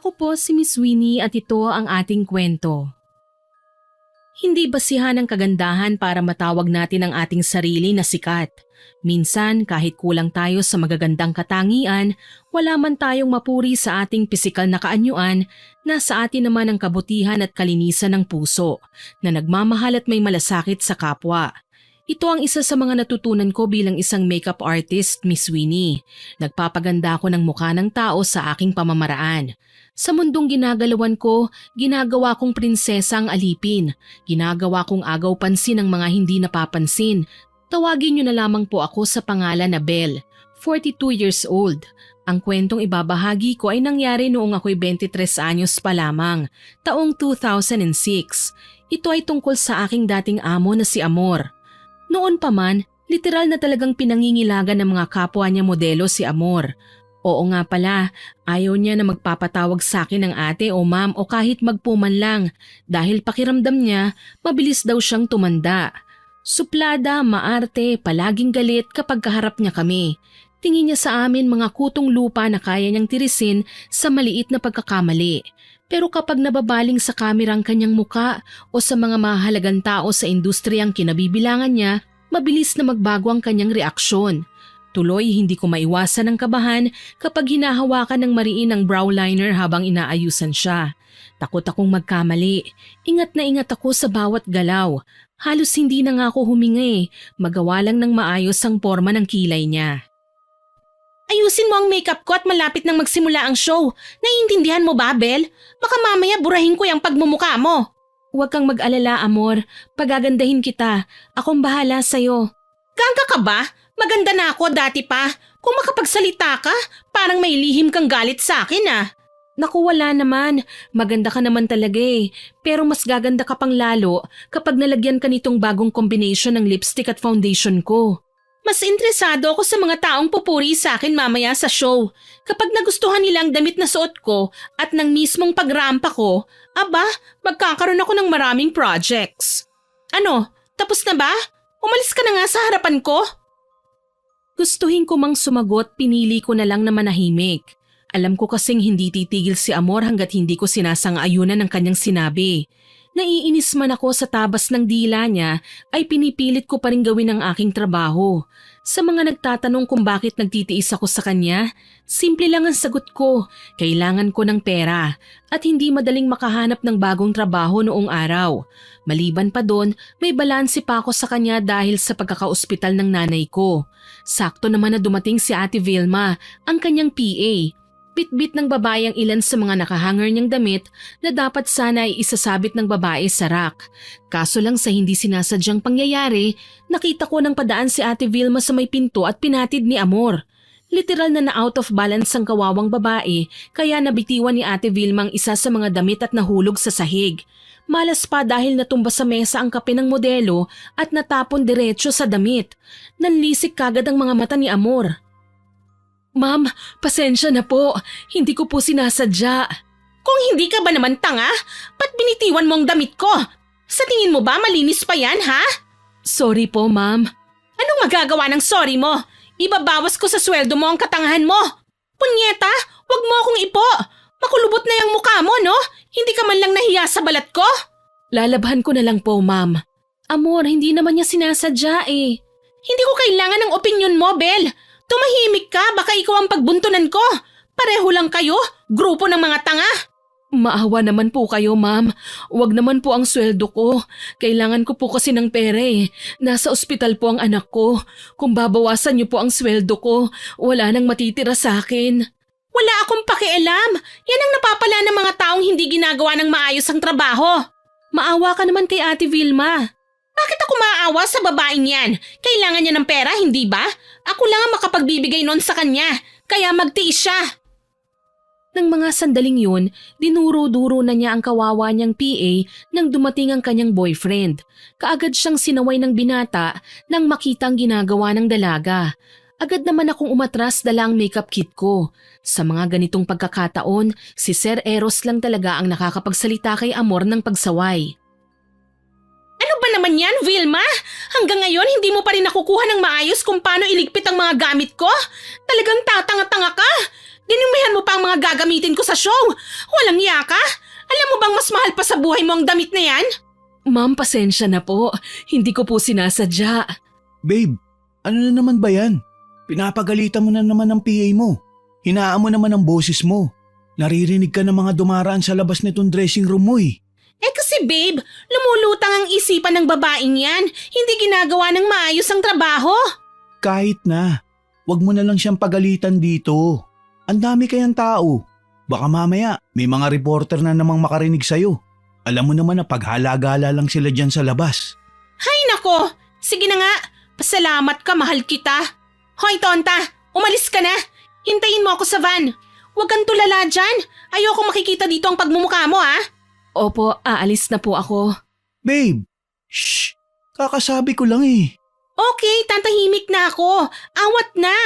Ako po si Miss Winnie at ito ang ating kwento. Hindi basihan ng kagandahan para matawag natin ang ating sarili na sikat. Minsan kahit kulang tayo sa magagandang katangian, wala man tayong mapuri sa ating pisikal na kaanyuan, nasa atin naman ang kabutihan at kalinisan ng puso na nagmamahal at may malasakit sa kapwa. Ito ang isa sa mga natutunan ko bilang isang makeup artist, Miss Winnie. Nagpapaganda ako ng mukha ng tao sa aking pamamaraan. Sa mundong ginagalawan ko, ginagawa kong prinsesa ang alipin. Ginagawa kong agaw pansin ang mga hindi napapansin. Tawagin niyo na lamang po ako sa pangalan na Belle, 42 years old. Ang kwentong ibabahagi ko ay nangyari noong ako'y 23 anyos pa lamang, taong 2006. Ito ay tungkol sa aking dating amo na si Amor. Noon pa man, literal na talagang pinangingilagan ng mga kapwa niya modelo si Amor. Oo nga pala, ayaw niya na magpapatawag sa akin ng ate o ma'am o kahit magpuman lang dahil pakiramdam niya mabilis daw siyang tumanda. Suplada, maarte, palaging galit kapag kaharap niya kami. Tingin niya sa amin mga kutong lupa na kaya niyang tirisin sa maliit na pagkakamali. Pero kapag nababaling sa kamera ang kanyang muka o sa mga mahalagang tao sa industriyang kinabibilangan niya, mabilis na magbago ang kanyang reaksyon. Tuloy hindi ko maiwasan ang kabahan kapag hinahawakan ng mariin ang brow liner habang inaayusan siya. Takot akong magkamali. Ingat na ingat ako sa bawat galaw. Halos hindi na nga ako huminga magawa lang ng maayos ang forma ng kilay niya. Ayusin mo ang makeup ko at malapit nang magsimula ang show. Naiintindihan mo ba, Belle? Baka mamaya burahin ko yung pagmumukha mo. Huwag kang mag-alala, Amor. Pagagandahin kita. Akong bahala sa'yo. Gaga ka ba? Maganda na ako dati pa. Kung makapagsalita ka, parang may lihim kang galit sa akin Naku, wala naman. Maganda ka naman talaga Pero mas gaganda ka pang lalo kapag nalagyan ka nitong bagong combination ng lipstick at foundation ko. Mas interesado ako sa mga taong pupuri sa akin mamaya sa show. Kapag nagustuhan nila ang damit na suot ko at ng mismong pagrampa ko, magkakaroon ako ng maraming projects. Ano, tapos na ba? Umalis ka na nga sa harapan ko? Gustuhin ko mang sumagot, pinili ko na lang na manahimik. Alam ko kasing hindi titigil si Amor hanggat hindi ko sinasang-ayunan ng kanyang sinabi. Naiinis man ako sa tabas ng dila niya ay pinipilit ko pa rin gawin ang aking trabaho. Sa mga nagtatanong kung bakit nagtitiis ako sa kanya, simple lang ang sagot ko. Kailangan ko ng pera at hindi madaling makahanap ng bagong trabaho noong araw. Maliban pa doon, may balanse pa ako sa kanya dahil sa pagkakaospital ng nanay ko. Sakto naman na dumating si Ate Vilma, ang kanyang PA. Bit-bit ng babae ang ilan sa mga nakahanger niyang damit na dapat sana ay isasabit ng babae sa rack. Kaso lang sa hindi sinasadyang pangyayari, nakita ko ng padaan si Ate Vilma sa may pinto at pinatid ni Amor. Literal na out of balance ang kawawang babae kaya nabitiwan ni Ate Vilma ang isa sa mga damit at nahulog sa sahig. Malas pa dahil natumba sa mesa ang kape ng modelo at natapon diretso sa damit. Nanlisik kagad ang mga mata ni Amor. Ma'am, pasensya na po. Hindi ko po sinasadya. Kung hindi ka ba naman tanga, ba't binitiwan mo ang damit ko? Sa tingin mo ba malinis pa yan, ha? Sorry po, ma'am. Anong magagawa ng sorry mo? Ibabawas ko sa sweldo mo ang katangahan mo. Punyeta, wag mo akong ipo. Makulubot na yung mukha mo, no? Hindi ka man lang nahiya sa balat ko? Lalabhan ko na lang po, ma'am. Amor, hindi naman niya sinasadya Hindi ko kailangan ng opinyon mo, Belle. Tumahimik ka, baka ikaw ang pagbuntunan ko. Pareho lang kayo, grupo ng mga tanga. Maawa naman po kayo, ma'am. Huwag naman po ang sweldo ko. Kailangan ko po kasi ng pera Nasa ospital po ang anak ko. Kung babawasan niyo po ang sweldo ko, wala nang matitira sa akin. Wala akong pakialam. Yan ang napapala ng mga taong hindi ginagawa ng maayos ang trabaho. Maawa ka naman kay Ate Vilma. Bakit ako maaawa sa babaeng yan? Kailangan niya ng pera, hindi ba? Ako lang ang makapagbibigay noon sa kanya, kaya magtiis siya. Nang mga sandaling yun, dinuro-duro na niya ang kawawa niyang PA nang dumating ang kanyang boyfriend. Kaagad siyang sinaway ng binata nang makita ang ginagawa ng dalaga. Agad naman akong umatras dala ang makeup kit ko. Sa mga ganitong pagkakataon, si Sir Eros lang talaga ang nakakapagsalita kay Amor ng pagsaway. Ano ba naman yan, Vilma? Hanggang ngayon hindi mo pa rin nakukuha ng maayos kung paano iligpit ang mga gamit ko? Talagang tatanga-tanga ka? Dinumihan mo pa ang mga gagamitin ko sa show. Walang iya ka? Alam mo bang mas mahal pa sa buhay mo ang damit na yan? Ma'am, pasensya na po. Hindi ko po sinasadya. Babe, ano na naman ba yan? Pinapagalitan mo na naman ang PA mo. Hinaan mo naman ang boses mo. Naririnig ka ng mga dumaraan sa labas nitong dressing room mo eh. Kasi babe, lumulutang ang isipan ng babaeng yan. Hindi ginagawa ng maayos ang trabaho. Kahit na, wag mo na lang siyang pagalitan dito. Ang dami kayang tao. Baka mamaya may mga reporter na namang makarinig sa'yo. Alam mo naman na paghala-gala lang sila dyan sa labas. Hay nako, sige na nga. Pasalamat ka, mahal kita. Hoy tonta, umalis ka na. Hintayin mo ako sa van. Huwag kang tulala dyan. Ayoko makikita dito ang pagmumukha mo ha. Opo, aalis na po ako. Babe, shh, kakasabi ko lang eh. Okay, tatahimik na ako. Awat na.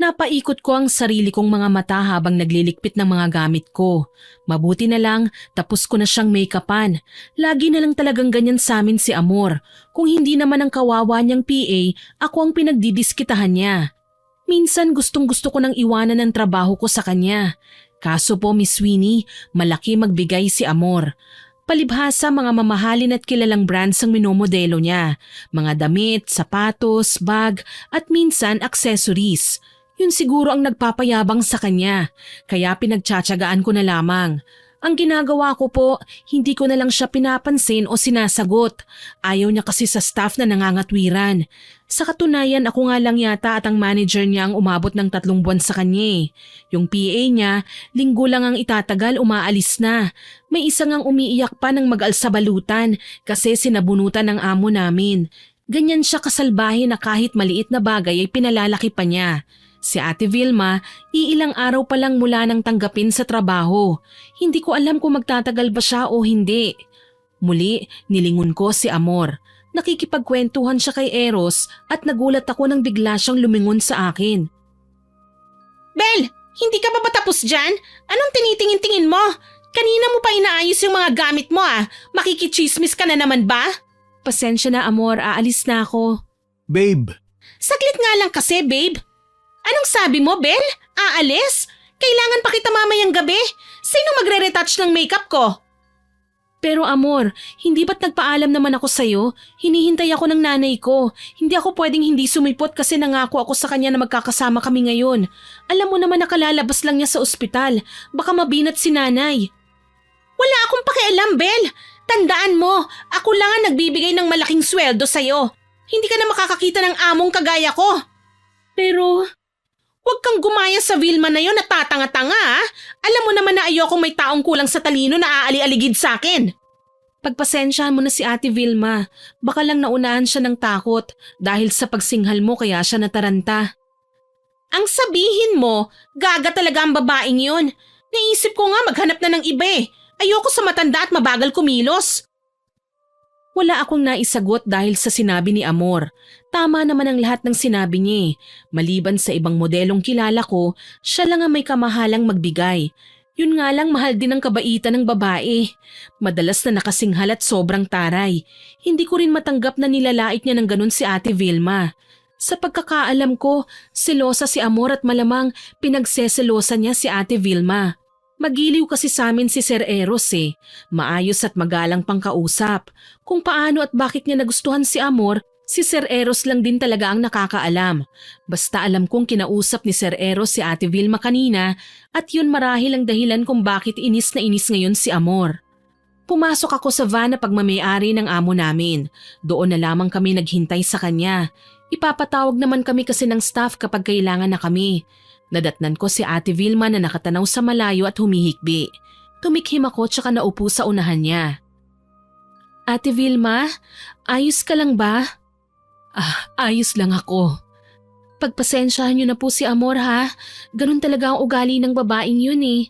Napaikot ko ang sarili kong mga mata habang naglilikpit ng mga gamit ko. Mabuti na lang, tapos ko na siyang make-upan. Lagi na lang talagang ganyan sa amin si Amor. Kung hindi naman ang kawawa niyang PA, ako ang pinagdidiskitahan niya. Minsan gustong-gusto ko nang iwanan ang trabaho ko sa kanya. Kaso po Miss Winnie, malaki magbigay si Amor. Palibhasa mga mamahalin at kilalang brands ang minomodelo niya. Mga damit, sapatos, bag at minsan accessories. Yun siguro ang nagpapayabang sa kanya, kaya pinagtsatsagaan ko na lamang. Ang ginagawa ko po, hindi ko na lang siya pinapansin o sinasagot. Ayaw niya kasi sa staff na nangangatwiran. Sa katunayan ako nga lang yata at ang manager niya ang umabot ng 3 buwan sa kanya. Yung PA niya, linggo lang ang itatagal umaalis na. May isa ngang umiiyak pa ng mag-al sa balutan kasi sinabunutan ng amo namin. Ganyan siya kasalbahe na kahit maliit na bagay ay pinalalaki pa niya. Si Ate Vilma, iilang araw pa lang mula nang tanggapin sa trabaho. Hindi ko alam kung magtatagal ba siya o hindi. Muli, nilingon ko si Amor. Nakikipagkwentuhan siya kay Eros at nagulat ako nang bigla siyang lumingon sa akin. Bel, hindi ka ba tapos dyan? Anong tinitingin-tingin mo? Kanina mo pa inaayos yung mga gamit mo ah. Makikichismis ka na naman ba? Pasensya na Amor, aalis na ako. Babe. Saglit nga lang kasi babe. Anong sabi mo, Bel? Aalis? Kailangan pa kita mamayang gabi. Sino magre-retouch ng makeup ko? Pero Amor, hindi ba't nagpaalam naman ako sa'yo? Hinihintay ako ng nanay ko. Hindi ako pwedeng hindi sumipot kasi nangako ako sa kanya na magkakasama kami ngayon. Alam mo naman nakalalabas lang niya sa ospital. Baka mabinat si nanay. Wala akong pakialam, Bel. Tandaan mo, ako lang ang nagbibigay ng malaking sweldo sa'yo. Hindi ka na makakakita ng among kagaya ko. Pero... huwag kang gumaya sa Vilma na yon at tatanga-tanga ha. Alam mo naman na ayokong may taong kulang sa talino na aali-aligid sa akin. Pagpasensyahan mo na si Ate Vilma. Baka lang naunahan siya ng takot dahil sa pagsinghal mo kaya siya nataranta. Ang sabihin mo, gaga talaga ang babaeng yun. Naisip ko nga maghanap na ng iba eh. Ayoko sa matanda at mabagal kumilos. Wala akong naisagot dahil sa sinabi ni Amor. Tama naman ang lahat ng sinabi niya. Maliban sa ibang modelong kilala ko, siya lang ang may kamahalang magbigay. Yun nga lang mahal din ang kabaitan ng babae. Madalas na nakasinghal at sobrang taray. Hindi ko rin matanggap na nilalait niya ng ganun si Ate Vilma. Sa pagkakaalam ko, selosa si Amor at malamang pinagseselosa niya si Ate Vilma. Magiliw kasi sa amin si Sir Eros eh. Maayos at magalang pang kausap. Kung paano at bakit niya nagustuhan si Amor, si Sir Eros lang din talaga ang nakakaalam. Basta alam kong kinausap ni Sir Eros si Ate Vilma kanina at yun marahil ang dahilan kung bakit inis na inis ngayon si Amor. Pumasok ako sa van na pagmamayari ng amo namin. Doon na lamang kami naghintay sa kanya. Ipapatawag naman kami kasi ng staff kapag kailangan na kami. Nadatnan ko si Ate Vilma na nakatanaw sa malayo at humihikbi. Tumikhim ako tsaka naupo sa unahan niya. Ate Vilma, ayos ka lang ba? Ayos lang ako. Pagpasensyahan niyo na po si Amor ha. Ganun talaga ang ugali ng babaeng yun eh.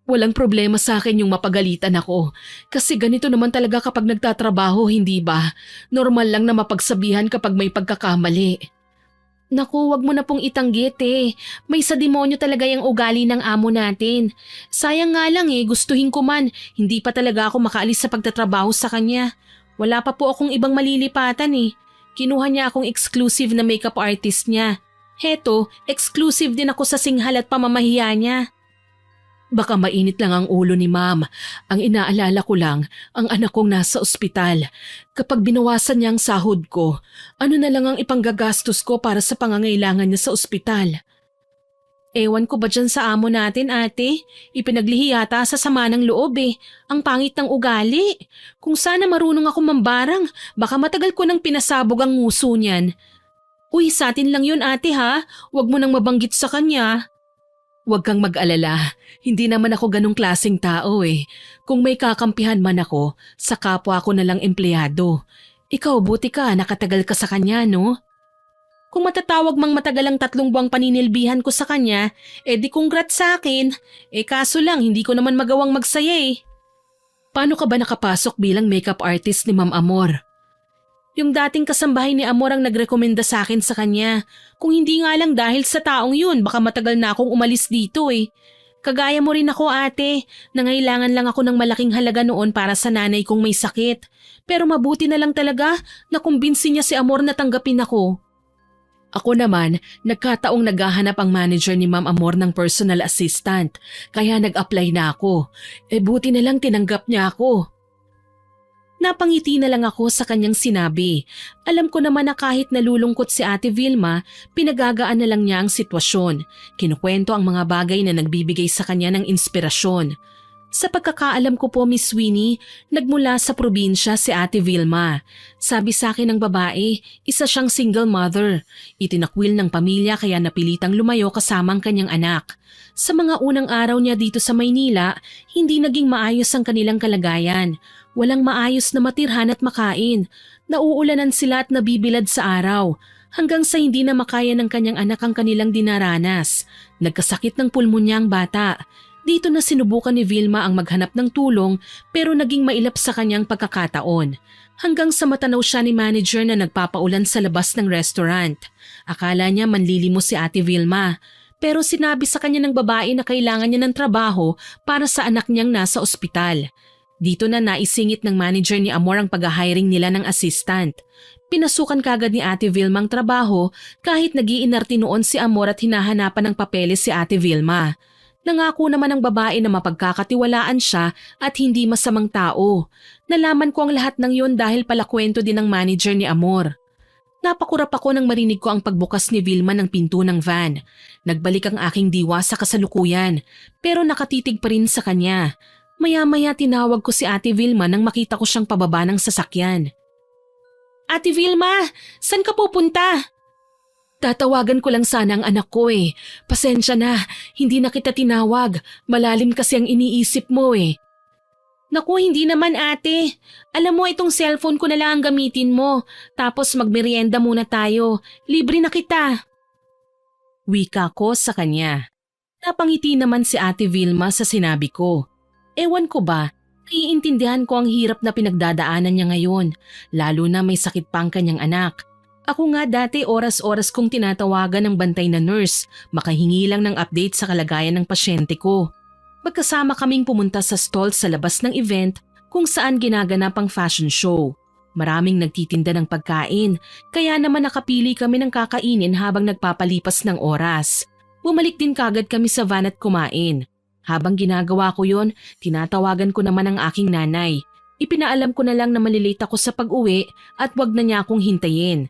Walang problema sa akin yung mapagalitan ako. Kasi ganito naman talaga kapag nagtatrabaho, hindi ba? Normal lang na mapagsabihan kapag may pagkakamali. Naku, wag mo na pong itanggit eh. May sa demonyo talaga yung ugali ng amo natin. Sayang nga lang eh, gustuhin ko man. Hindi pa talaga ako makaalis sa pagtatrabaho sa kanya. Wala pa po akong ibang malilipatan eh. Kinuha niya akong exclusive na makeup artist niya. Heto, exclusive din ako sa singhal at pamamahiya niya. Baka mainit lang ang ulo ni ma'am. Ang inaalala ko lang, ang anak kong nasa ospital. Kapag binawasan niya ang sahod ko, ano na lang ang ipanggagastos ko para sa pangangailangan niya sa ospital? Ewan ko ba dyan sa amo natin, ate? Ipinaglihi yata sa sama ng loob eh. Ang pangit ng ugali. Kung sana marunong ako mambarang, baka matagal ko nang pinasabog ang nguso niyan. Uy, sa atin lang yun ate ha. Huwag mo nang mabanggit sa kanya. Huwag kang mag-alala. Hindi naman ako ganong klaseng tao eh. Kung may kakampihan man ako, sa kapwa ko na lang empleyado. Ikaw, buti ka, nakatagal ka sa kanya, no? Kung matatawag mang matagal ang 3 buwang paninilbihan ko sa kanya, di congrats sa akin. Kaso lang, hindi ko naman magawang magsaya eh. Paano ka ba nakapasok bilang makeup artist ni Ma'am Amor? Yung dating kasambahay ni Amor ang nagrekomenda sa akin sa kanya. Kung hindi nga lang dahil sa taong yun, baka matagal na akong umalis dito eh. Kagaya mo rin ako ate, nangailangan lang ako ng malaking halaga noon para sa nanay kong may sakit. Pero mabuti na lang talaga na kumbinsi niya si Amor na tanggapin ako. Ako naman, nagkataong naghahanap ang manager ni Ma'am Amor ng personal assistant, kaya nag-apply na ako. Buti na lang tinanggap niya ako. Napangiti na lang ako sa kanyang sinabi. Alam ko naman na kahit nalulungkot si Ate Vilma, pinagagaan na lang niya ang sitwasyon. Kinukwento ang mga bagay na nagbibigay sa kanya ng inspirasyon. Sa pagkakaalam ko po, Miss Winnie, nagmula sa probinsya si Ate Vilma. Sabi sa akin ng babae, isa siyang single mother. Itinakwil ng pamilya kaya napilitang lumayo kasama ang kanyang anak. Sa mga unang araw niya dito sa Maynila, hindi naging maayos ang kanilang kalagayan. Walang maayos na matirhan at makain. Nauulanan sila at nabibilad sa araw. Hanggang sa hindi na makaya ng kanyang anak ang kanilang dinaranas. Nagkasakit ng pulmonya ang bata. Dito na sinubukan ni Vilma ang maghanap ng tulong pero naging mailap sa kanyang pagkakataon. Hanggang sa matanaw siya ni manager na nagpapaulan sa labas ng restaurant. Akala niya manlilimos si Ate Vilma. Pero sinabi sa kanya ng babae na kailangan niya ng trabaho para sa anak niyang nasa ospital. Dito na naisingit ng manager ni Amor ang pag-hiring nila ng assistant. Pinasukan kagad ni Ate Vilma ang trabaho kahit nag-iinarte noon si Amor at hinahanapan ng papeles si Ate Vilma. Nangako naman ang babae na mapagkakatiwalaan siya at hindi masamang tao. Nalaman ko ang lahat ng yon dahil pala kwento din ng manager ni Amor. Napakurap ako nang marinig ko ang pagbukas ni Vilma ng pinto ng van. Nagbalik ang aking diwa sa kasalukuyan pero nakatitig pa rin sa kanya. Maya-maya tinawag ko si Ate Vilma nang makita ko siyang pababa ng sasakyan. Ate Vilma, saan ka pupunta? Tatawagan ko lang sana ang anak ko eh. Pasensya na, hindi na kita tinawag. Malalim kasi ang iniisip mo eh. Naku, hindi naman ate. Alam mo itong cellphone ko na lang ang gamitin mo. Tapos magmerienda muna tayo. Libre na kita. Wika ko sa kanya. Napangiti naman si Ate Vilma sa sinabi ko. Ewan ko ba, naiintindihan ko ang hirap na pinagdadaanan niya ngayon. Lalo na may sakit pa ang kanyang anak. Ako nga dati oras-oras kong tinatawagan ng bantay na nurse, makahingi lang ng update sa kalagayan ng pasyente ko. Magkasama kaming pumunta sa stall sa labas ng event kung saan ginaganap ang fashion show. Maraming nagtitinda ng pagkain, kaya naman nakapili kami ng kakainin habang nagpapalipas ng oras. Bumalik din kagad kami sa van at kumain. Habang ginagawa ko yon, tinatawagan ko naman ang aking nanay. Ipinaalam ko na lang na malilate ako sa pag-uwi at wag na niya akong hintayin.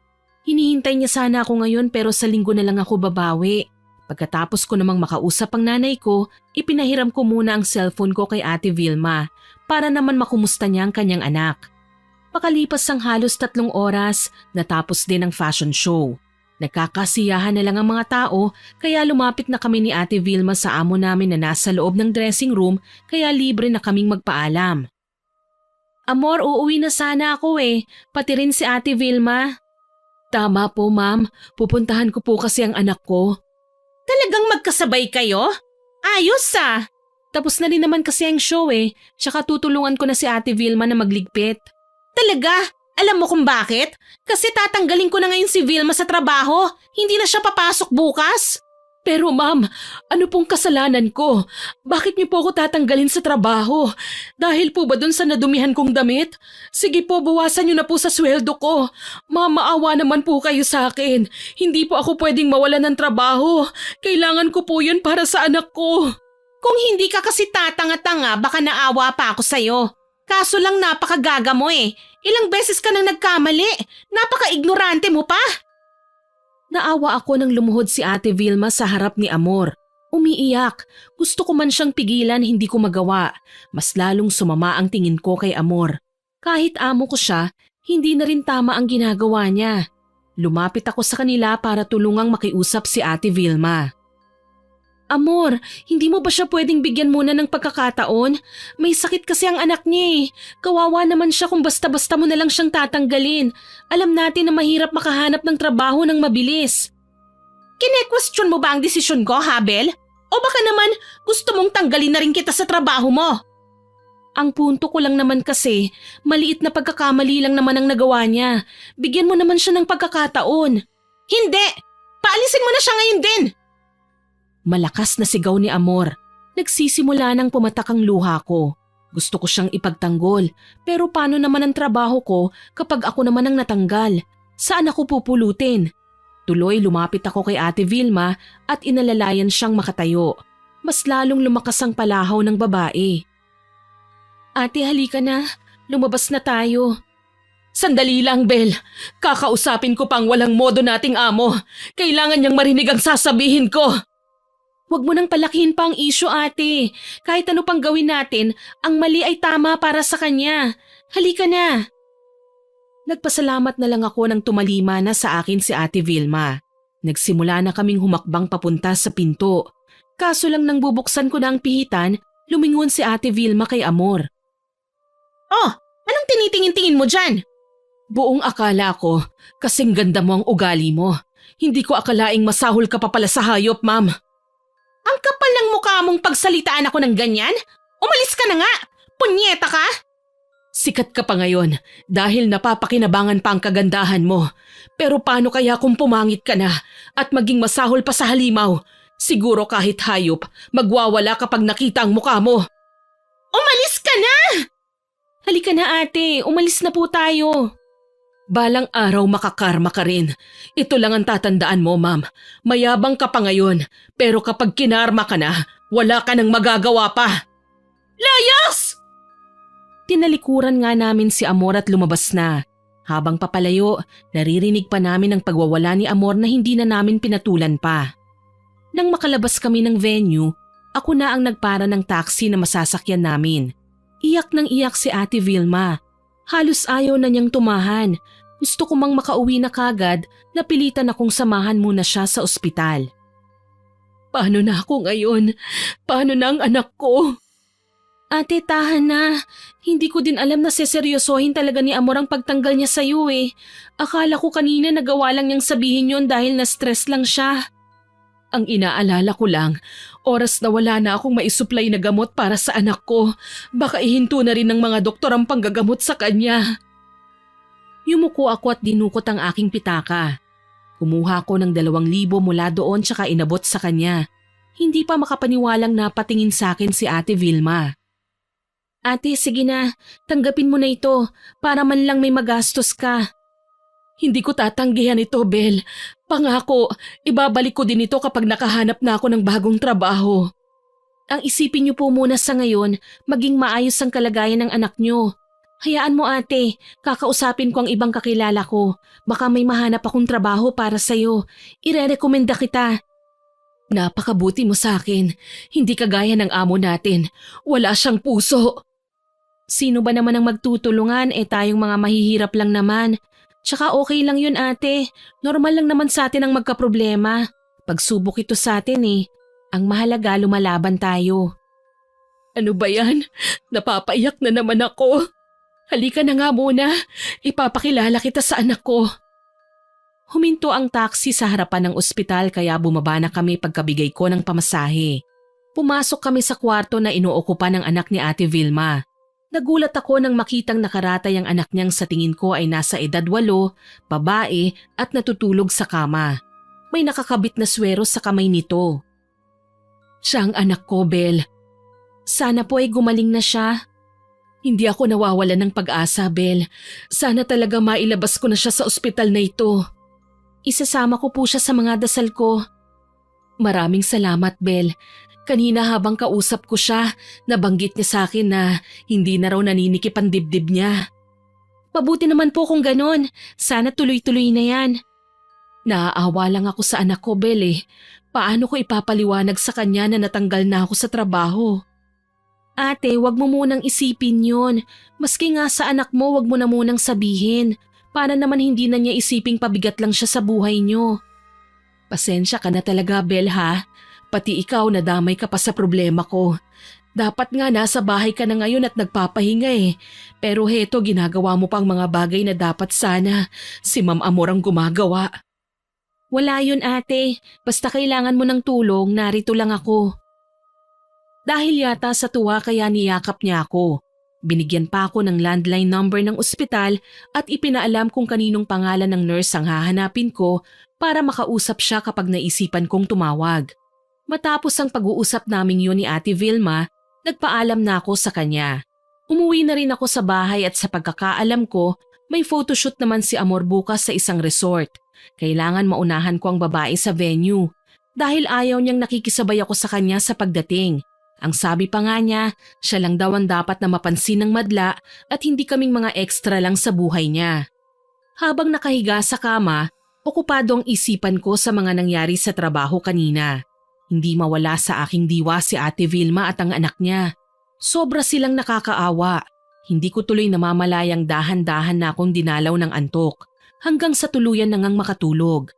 Hinihintay niya sana ako ngayon pero sa linggo na lang ako babawi. Pagkatapos ko namang makausap ang nanay ko, ipinahiram ko muna ang cellphone ko kay Ate Vilma para naman makumusta niya ang kanyang anak. Makalipas ang halos 3 oras, natapos din ang fashion show. Nagkakasiyahan na lang ang mga tao kaya lumapit na kami ni Ate Vilma sa amo namin na nasa loob ng dressing room kaya libre na kaming magpaalam. Amor, uuwi na sana ako eh, pati rin si Ate Vilma. Tama po ma'am, pupuntahan ko po kasi ang anak ko. Talagang magkasabay kayo? Ayos ah! Tapos na rin naman kasi ang show eh, tsaka tutulungan ko na si Ate Vilma na magligpit. Talaga? Alam mo kung bakit? Kasi tatanggalin ko na ngayon si Vilma sa trabaho, hindi na siya papasok bukas. Pero ma'am, ano pong kasalanan ko? Bakit niyo po ako tatanggalin sa trabaho? Dahil po ba dun sa nadumihan kong damit? Sige po, bawasan niyo na po sa sweldo ko. Ma'am, maawa naman po kayo sa akin. Hindi po ako pwedeng mawalan ng trabaho. Kailangan ko po yun para sa anak ko. Kung hindi ka kasi tatanga-tanga, baka naawa pa ako sa'yo. Kaso lang napakagaga mo eh. Ilang beses ka nang nagkamali. Napaka-ignorante mo pa. Naawa ako nang lumuhod si Ate Vilma sa harap ni Amor. Umiiyak. Gusto ko man siyang pigilan, hindi ko magawa. Mas lalong sumama ang tingin ko kay Amor. Kahit amo ko siya, hindi na rin tama ang ginagawa niya. Lumapit ako sa kanila para tulungang makiusap si Ate Vilma. Amor, hindi mo ba siya pwedeng bigyan muna ng pagkakataon? May sakit kasi ang anak niya eh. Kawawa naman siya kung basta-basta mo na lang siyang tatanggalin. Alam natin na mahirap makahanap ng trabaho ng mabilis. Kine-question mo ba ang desisyon ko, Habel? O baka naman gusto mong tanggalin na rin kita sa trabaho mo? Ang punto ko lang naman kasi, maliit na pagkakamali lang naman ang nagawa niya. Bigyan mo naman siya ng pagkakataon. Hindi! Paalisin mo na siya ngayon din! Malakas na sigaw ni Amor. Nagsisimula nang pumatak ang luha ko. Gusto ko siyang ipagtanggol, pero paano naman ang trabaho ko kapag ako naman ang natanggal? Saan ako pupulutin? Tuloy lumapit ako kay Ate Vilma at inalalayan siyang makatayo. Mas lalong lumakas ang palahaw ng babae. Ate, halika na. Lumabas na tayo. Sandali lang, Bel. Kakausapin ko pang walang modo nating amo. Kailangan niyang marinig ang sasabihin ko. Huwag mo nang palakihin pa ang issue, ate. Kahit ano pang gawin natin, ang mali ay tama para sa kanya. Halika na. Nagpasalamat na lang ako nang tumalima na sa akin si Ate Vilma. Nagsimula na kaming humakbang papunta sa pinto. Kaso lang nang bubuksan ko na ang pihitan, lumingon si Ate Vilma kay Amor. Oh, anong tinitingin-tingin mo dyan? Buong akala ko, kasing ganda mo ang ugali mo. Hindi ko akalaing masahol ka pa pala sa hayop, ma'am. Ang kapal ng mukha mong pagsalitaan ako ng ganyan? Umalis ka na nga! Punyeta ka! Sikat ka pa ngayon dahil napapakinabangan pa ang kagandahan mo. Pero paano kaya kung pumangit ka na at maging masahol pa sa halimaw? Siguro kahit hayop, magwawala kapag nakita ang mukha mo. Umalis ka na! Halika na ate, umalis na po tayo. Balang araw makakarma ka rin. Ito lang ang tatandaan mo, ma'am. Mayabang ka pa ngayon, pero kapag kinarma ka na, wala ka nang magagawa pa. Layas! Tinalikuran nga namin si Amor at lumabas na. Habang papalayo, naririnig pa namin ang pagwawala ni Amor na hindi na namin pinatulan pa. Nang makalabas kami ng venue, ako na ang nagpara ng taxi na masasakyan namin. Iyak nang iyak si Ate Vilma. Halos ayaw na niyang tumahan. Gusto ko mang makauwi na kagad, napilitan akong samahan muna siya sa ospital. Paano na ako ngayon? Paano na ang anak ko? Ate, tahan na. Hindi ko din alam na seseryosohin talaga ni Amor ang pagtanggal niya sa'yo eh. Akala ko kanina nagawa lang niyang sabihin yon dahil na-stress lang siya. Ang inaalala ko lang, oras na wala na akong maisupply na gamot para sa anak ko. Baka ihinto na rin ng mga doktor ang panggagamot sa kanya. Yumuko ako at dinukot ang aking pitaka. Kumuha ko ng 2,000 mula doon tsaka inabot sa kanya. Hindi pa makapaniwalang napatingin sa akin si Ate Vilma. Ate, sige na, tanggapin mo na ito para man lang may magastos ka. Hindi ko tatanggihan ito, Bel. Pangako, ibabalik ko din ito kapag nakahanap na ako ng bagong trabaho. Ang isipin niyo po muna sa ngayon, maging maayos ang kalagayan ng anak niyo. Hayaan mo ate, kakausapin ko ang ibang kakilala ko. Baka may mahanap akong trabaho para sa'yo. Irerekomenda kita. Napakabuti mo sa akin. Hindi kagaya ng amo natin. Wala siyang puso. Sino ba naman ang magtutulungan tayong mga mahihirap lang naman. Tsaka okay lang yun ate. Normal lang naman sa atin ang magkaproblema. Pagsubok ito sa atin Ang mahalaga lumalaban tayo. Ano ba yan? Napapaiyak na naman ako. Halika na nga muna. Ipapakilala kita sa anak ko. Huminto ang taxi sa harapan ng ospital kaya bumaba na kami pagkabigay ko ng pamasahe. Pumasok kami sa kwarto na inuokupan ng anak ni Ate Vilma. Nagulat ako nang makitang nakaratay ang anak niyang sa tingin ko ay nasa edad 8, babae at natutulog sa kama. may nakakabit na swero sa kamay nito. Siya ang anak ko, Bel. Sana po ay gumaling na siya. Hindi ako nawawalan ng pag-asa, Bel. Sana talaga mailabas ko na siya sa ospital na ito. Isasama ko po siya sa mga dasal ko. Maraming salamat, Bel. Kanina habang kausap ko siya, nabanggit niya sa akin na hindi na raw naninikip ang dibdib niya. Mabuti naman po kung ganon. Sana tuloy-tuloy na yan. Naaawa lang ako sa anak ko, Bel eh. Paano ko ipapaliwanag sa kanya na natanggal na ako sa trabaho? Ate, wag mo munang isipin yun. Maski nga sa anak mo, wag mo na munang sabihin. Para naman hindi na niya isiping pabigat lang siya sa buhay niyo. Pasensya ka na talaga, Bel ha. Pati ikaw nadamay ka pa sa problema ko. Dapat nga nasa bahay ka na ngayon at nagpapahinga eh. Pero heto ginagawa mo pang mga bagay na dapat sana si Ma'am Amor ang gumagawa. Wala yun ate. Basta kailangan mo ng tulong, narito lang ako. Dahil yata sa tuwa kaya niyakap niya ako. Binigyan pa ako ng landline number ng ospital at ipinaalam kung kaninong pangalan ng nurse ang hahanapin ko para makausap siya kapag naisipan kong tumawag. Matapos ang pag-uusap naming yun ni Ate Vilma, nagpaalam na ako sa kanya. Umuwi na rin ako sa bahay at sa pagkakaalam ko, may photoshoot naman si Amor bukas sa isang resort. Kailangan maunahan ko ang babae sa venue dahil ayaw niyang nakikisabay ako sa kanya sa pagdating. Ang sabi pa nga niya, siya lang daw ang dapat na mapansin ng madla at hindi kaming mga extra lang sa buhay niya. Habang nakahiga sa kama, okupado ang isipan ko sa mga nangyari sa trabaho kanina. Hindi mawala sa aking diwa si Ate Vilma at ang anak niya. Sobra silang nakakaawa. Hindi ko tuloy namamalayang dahan-dahan na akong dinalaw ng antok hanggang sa tuluyan na ngang makatulog.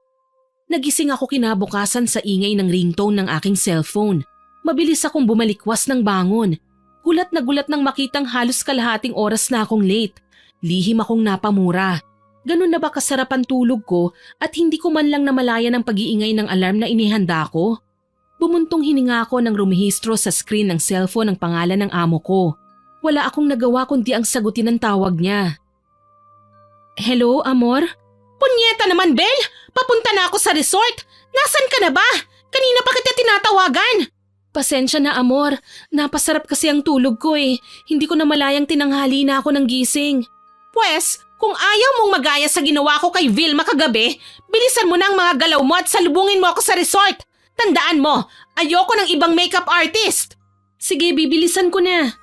Nagising ako kinabukasan sa ingay ng ringtone ng aking cellphone. Mabilis akong bumalikwas ng bangon. Gulat na gulat nang makitang halos kalahating oras na akong late. Lihim akong napamura. Ganun na ba kasarap ang tulog ko at hindi ko man lang namalayan ang pag-iingay ng alarm na inihanda ko? Bumuntong hininga ako nang rumihistro sa screen ng cellphone ang pangalan ng amo ko. Wala akong nagawa kundi ang sagutin ng tawag niya. Hello, Amor? Punyeta naman, Bel! Papunta na ako sa resort! Nasaan ka na ba? Kanina pa kita tinatawagan! Pasensya na, Amor. Napasarap kasi ang tulog ko eh. Hindi ko namalayang tinanghali na ako ng gising. Pwes, kung ayaw mong magaya sa ginawa ko kay Vilma kagabi, bilisan mo na ang mga galaw mo at salubungin mo ako sa resort! Tandaan mo, ayoko ng ibang makeup artist! Sige, bibilisan ko na.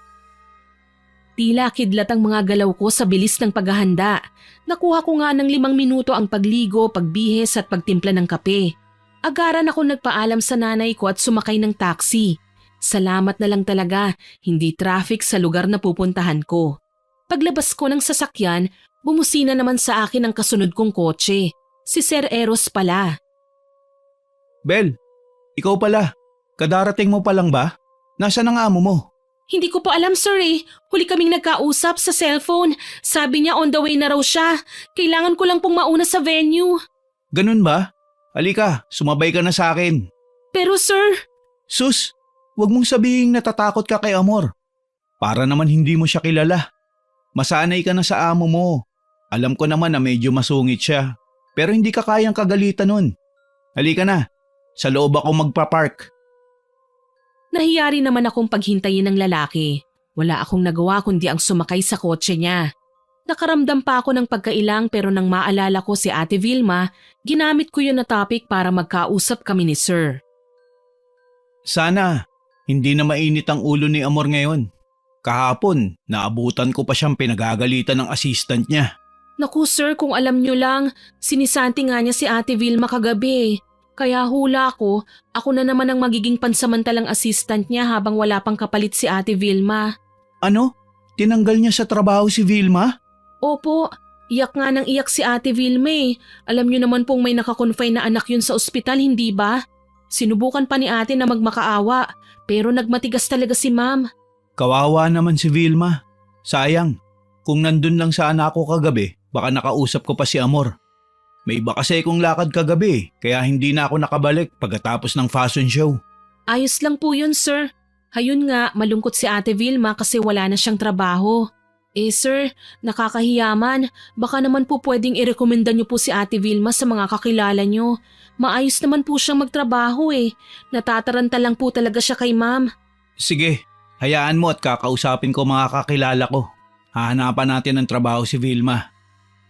Tila kidlat ang mga galaw ko sa bilis ng paghahanda. Nakuha ko nga ng 5 minuto ang pagligo, pagbihis at pagtimpla ng kape. Agaran ako nagpaalam sa nanay ko at sumakay ng taxi. Salamat na lang talaga, hindi traffic sa lugar na pupuntahan ko. Paglabas ko ng sasakyan, bumusina naman sa akin ang kasunod kong kotse. Si Sir Eros pala. Bel, ikaw pala. Kadarating mo pa lang ba? Nasaan ang amo mo? Hindi ko po alam sir eh. Huli kaming nagkausap sa cellphone. Sabi niya on the way na raw siya. Kailangan ko lang pong mauna sa venue. Ganun ba? Halika, sumabay ka na sa akin. Pero sir… Sus, wag mong sabihing natatakot ka kay Amor. Para naman hindi mo siya kilala. Masanay ka na sa amo mo. Alam ko naman na medyo masungit siya. Pero hindi ka kayang kagalitan nun. Halika na, sa loob ako magpa-park. Nahiya rin naman akong paghintayin ng lalaki. Wala akong nagawa kundi ang sumakay sa kotse niya. Nakaramdam pa ako ng pagkailang pero nang maalala ko si Ate Vilma, ginamit ko yun na topic para magkausap kami ni Sir. Sana, hindi na mainit ang ulo ni Amor ngayon. Kahapon, naabutan ko pa siyang pinagagalitan ng assistant niya. Naku sir, kung alam nyo lang, sinisanti nga niya si Ate Vilma kagabi. Kaya hula ko, ako na naman ang magiging pansamantalang assistant niya habang wala pang kapalit si Ate Vilma. Ano? Tinanggal niya sa trabaho si Vilma? Opo, iyak nga nang iyak si Ate Vilma eh. Alam niyo naman pong may nakakonfine na anak yun sa ospital, hindi ba? Sinubukan pa ni ate na magmakaawa, pero nagmatigas talaga si ma'am. Kawawa naman si Vilma. Sayang, kung nandun lang sana ako kagabi, baka nakausap ko pa si Amor. May iba kasi kong lakad kagabi, kaya hindi na ako nakabalik pagkatapos ng fashion show. Ayos lang po yun, sir. Hayun nga, malungkot si Ate Vilma kasi wala na siyang trabaho. Sir, nakakahiyaman. Baka naman po pwedeng irekomenda niyo po si Ate Vilma sa mga kakilala niyo. Maayos naman po siyang magtrabaho eh. Natataranta lang po talaga siya kay ma'am. Sige, hayaan mo at kakausapin ko mga kakilala ko. Hahanapan natin ng trabaho si Vilma.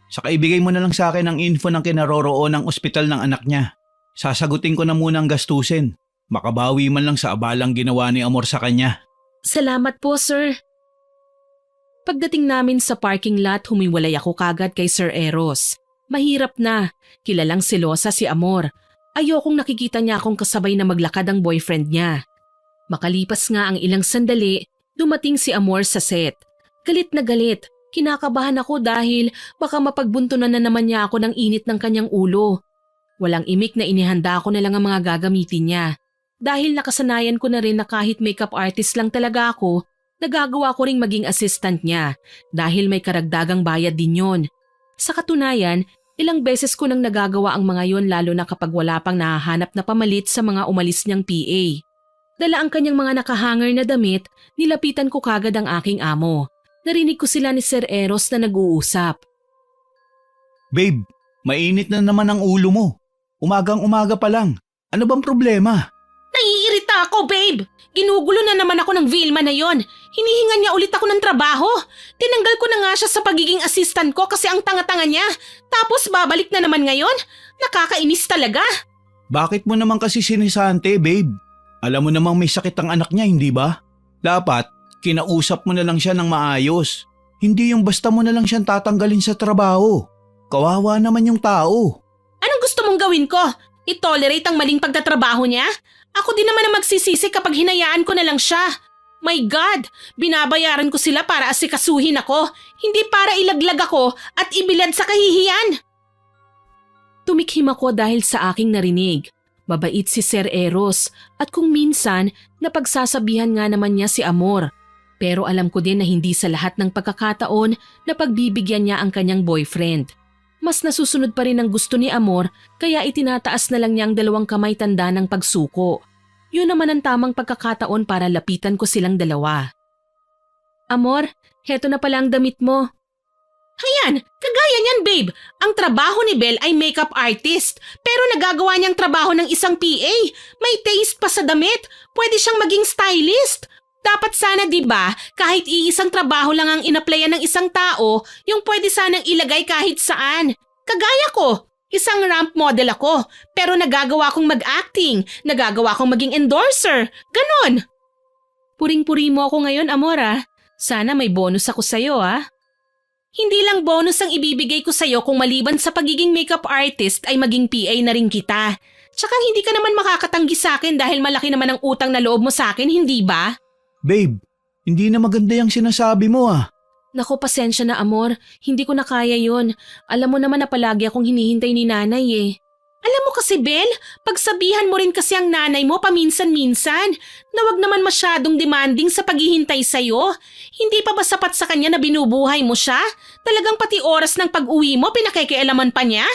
Saka ibigay mo na lang sa akin ang info ng kinaroroon ng ospital ng anak niya. Sasagutin ko na muna ang gastusin. Makabawi man lang sa abalang ginawa ni Amor sa kanya. Salamat po, sir. Pagdating namin sa parking lot, humiwalay ako kagad kay Sir Eros. Mahirap na. Kilalang selosa si Amor. Ayokong nakikita niya akong kasabay na maglakad ang boyfriend niya. Makalipas nga ang ilang sandali, dumating si Amor sa set. Galit na galit. Kinakabahan ako dahil baka mapagbuntunan na naman niya ako ng init ng kanyang ulo. Walang imik na inihanda ko na lang ang mga gagamitin niya. Dahil nakasanayan ko na rin na kahit makeup artist lang talaga ako, nagagawa ko ring maging assistant niya dahil may karagdagang bayad din yon. Sa katunayan, ilang beses ko nang nagagawa ang mga yon lalo na kapag wala pang nahahanap na pamalit sa mga umalis niyang PA. Dala ang kanyang mga nakahanger na damit, nilapitan ko kagad ang aking amo. Narinig ko sila ni Sir Eros na nag-uusap. Babe, mainit na naman ang ulo mo. Umagang-umaga pa lang. Ano bang problema? Naiirita ako, babe. Ginugulo na naman ako ng Vilma na yon. Hinihingan niya ulit ako ng trabaho. Tinanggal ko na nga siya sa pagiging assistant ko kasi ang tanga-tanga niya. Tapos babalik na naman ngayon? Nakakainis talaga. Bakit mo naman kasi sinisante, babe? Alam mo namang may sakit ang anak niya, hindi ba? Dapat, kinausap mo na lang siya ng maayos. Hindi yung basta mo na lang siyang tatanggalin sa trabaho. Kawawa naman yung tao. Anong gusto mong gawin ko? I-tolerate ang maling pagtatrabaho niya? Ako din naman ang magsisisi kapag hinayaan ko na lang siya. My God, binabayaran ko sila para asikasuhin ako, hindi para ilaglag ako at ibilad sa kahihiyan. Tumikhim ako dahil sa aking narinig. Mabait si Sir Eros at kung minsan napagsasabihan nga naman niya si Amor. Pero alam ko din na hindi sa lahat ng pagkakataon na pagbibigyan niya ang kanyang boyfriend. Mas nasusunod pa rin ang gusto ni Amor kaya itinataas na lang niya ang dalawang kamay tanda ng pagsuko. Yun naman ang tamang pagkakataon para lapitan ko silang dalawa. Amor, heto na pala ang damit mo. Hayan, kagaya niyan babe. Ang trabaho ni Belle ay makeup artist pero nagagawa niyang trabaho ng isang PA. May taste pa sa damit. Pwede siyang maging stylist. Dapat sana 'di ba, kahit iisang trabaho lang ang inaplayan ng isang tao, yung pwede sanang ilagay kahit saan. Kagaya ko, isang ramp model ako, pero nagagawa kong mag-acting, nagagawa kong maging endorser, ganon. Puring-puri mo ako ngayon, Amor. Sana may bonus ako sa'yo, ah. Hindi lang bonus ang ibibigay ko sa'yo kung maliban sa pagiging makeup artist ay maging PA na rin kita. Tsaka hindi ka naman makakatanggi sa akin dahil malaki naman ang utang na loob mo sa akin, hindi ba? Babe, hindi na maganda yung sinasabi mo ah. Naku, pasensya na, Amor. Hindi ko na kaya yun. Alam mo naman na palagi akong hinihintay ni nanay eh. Alam mo kasi, Belle, pagsabihan mo rin kasi ang nanay mo paminsan-minsan na wag naman masyadong demanding sa paghihintay sa'yo. Hindi pa ba sapat sa kanya na binubuhay mo siya? Talagang pati oras ng pag-uwi mo pinakikialaman pa niya?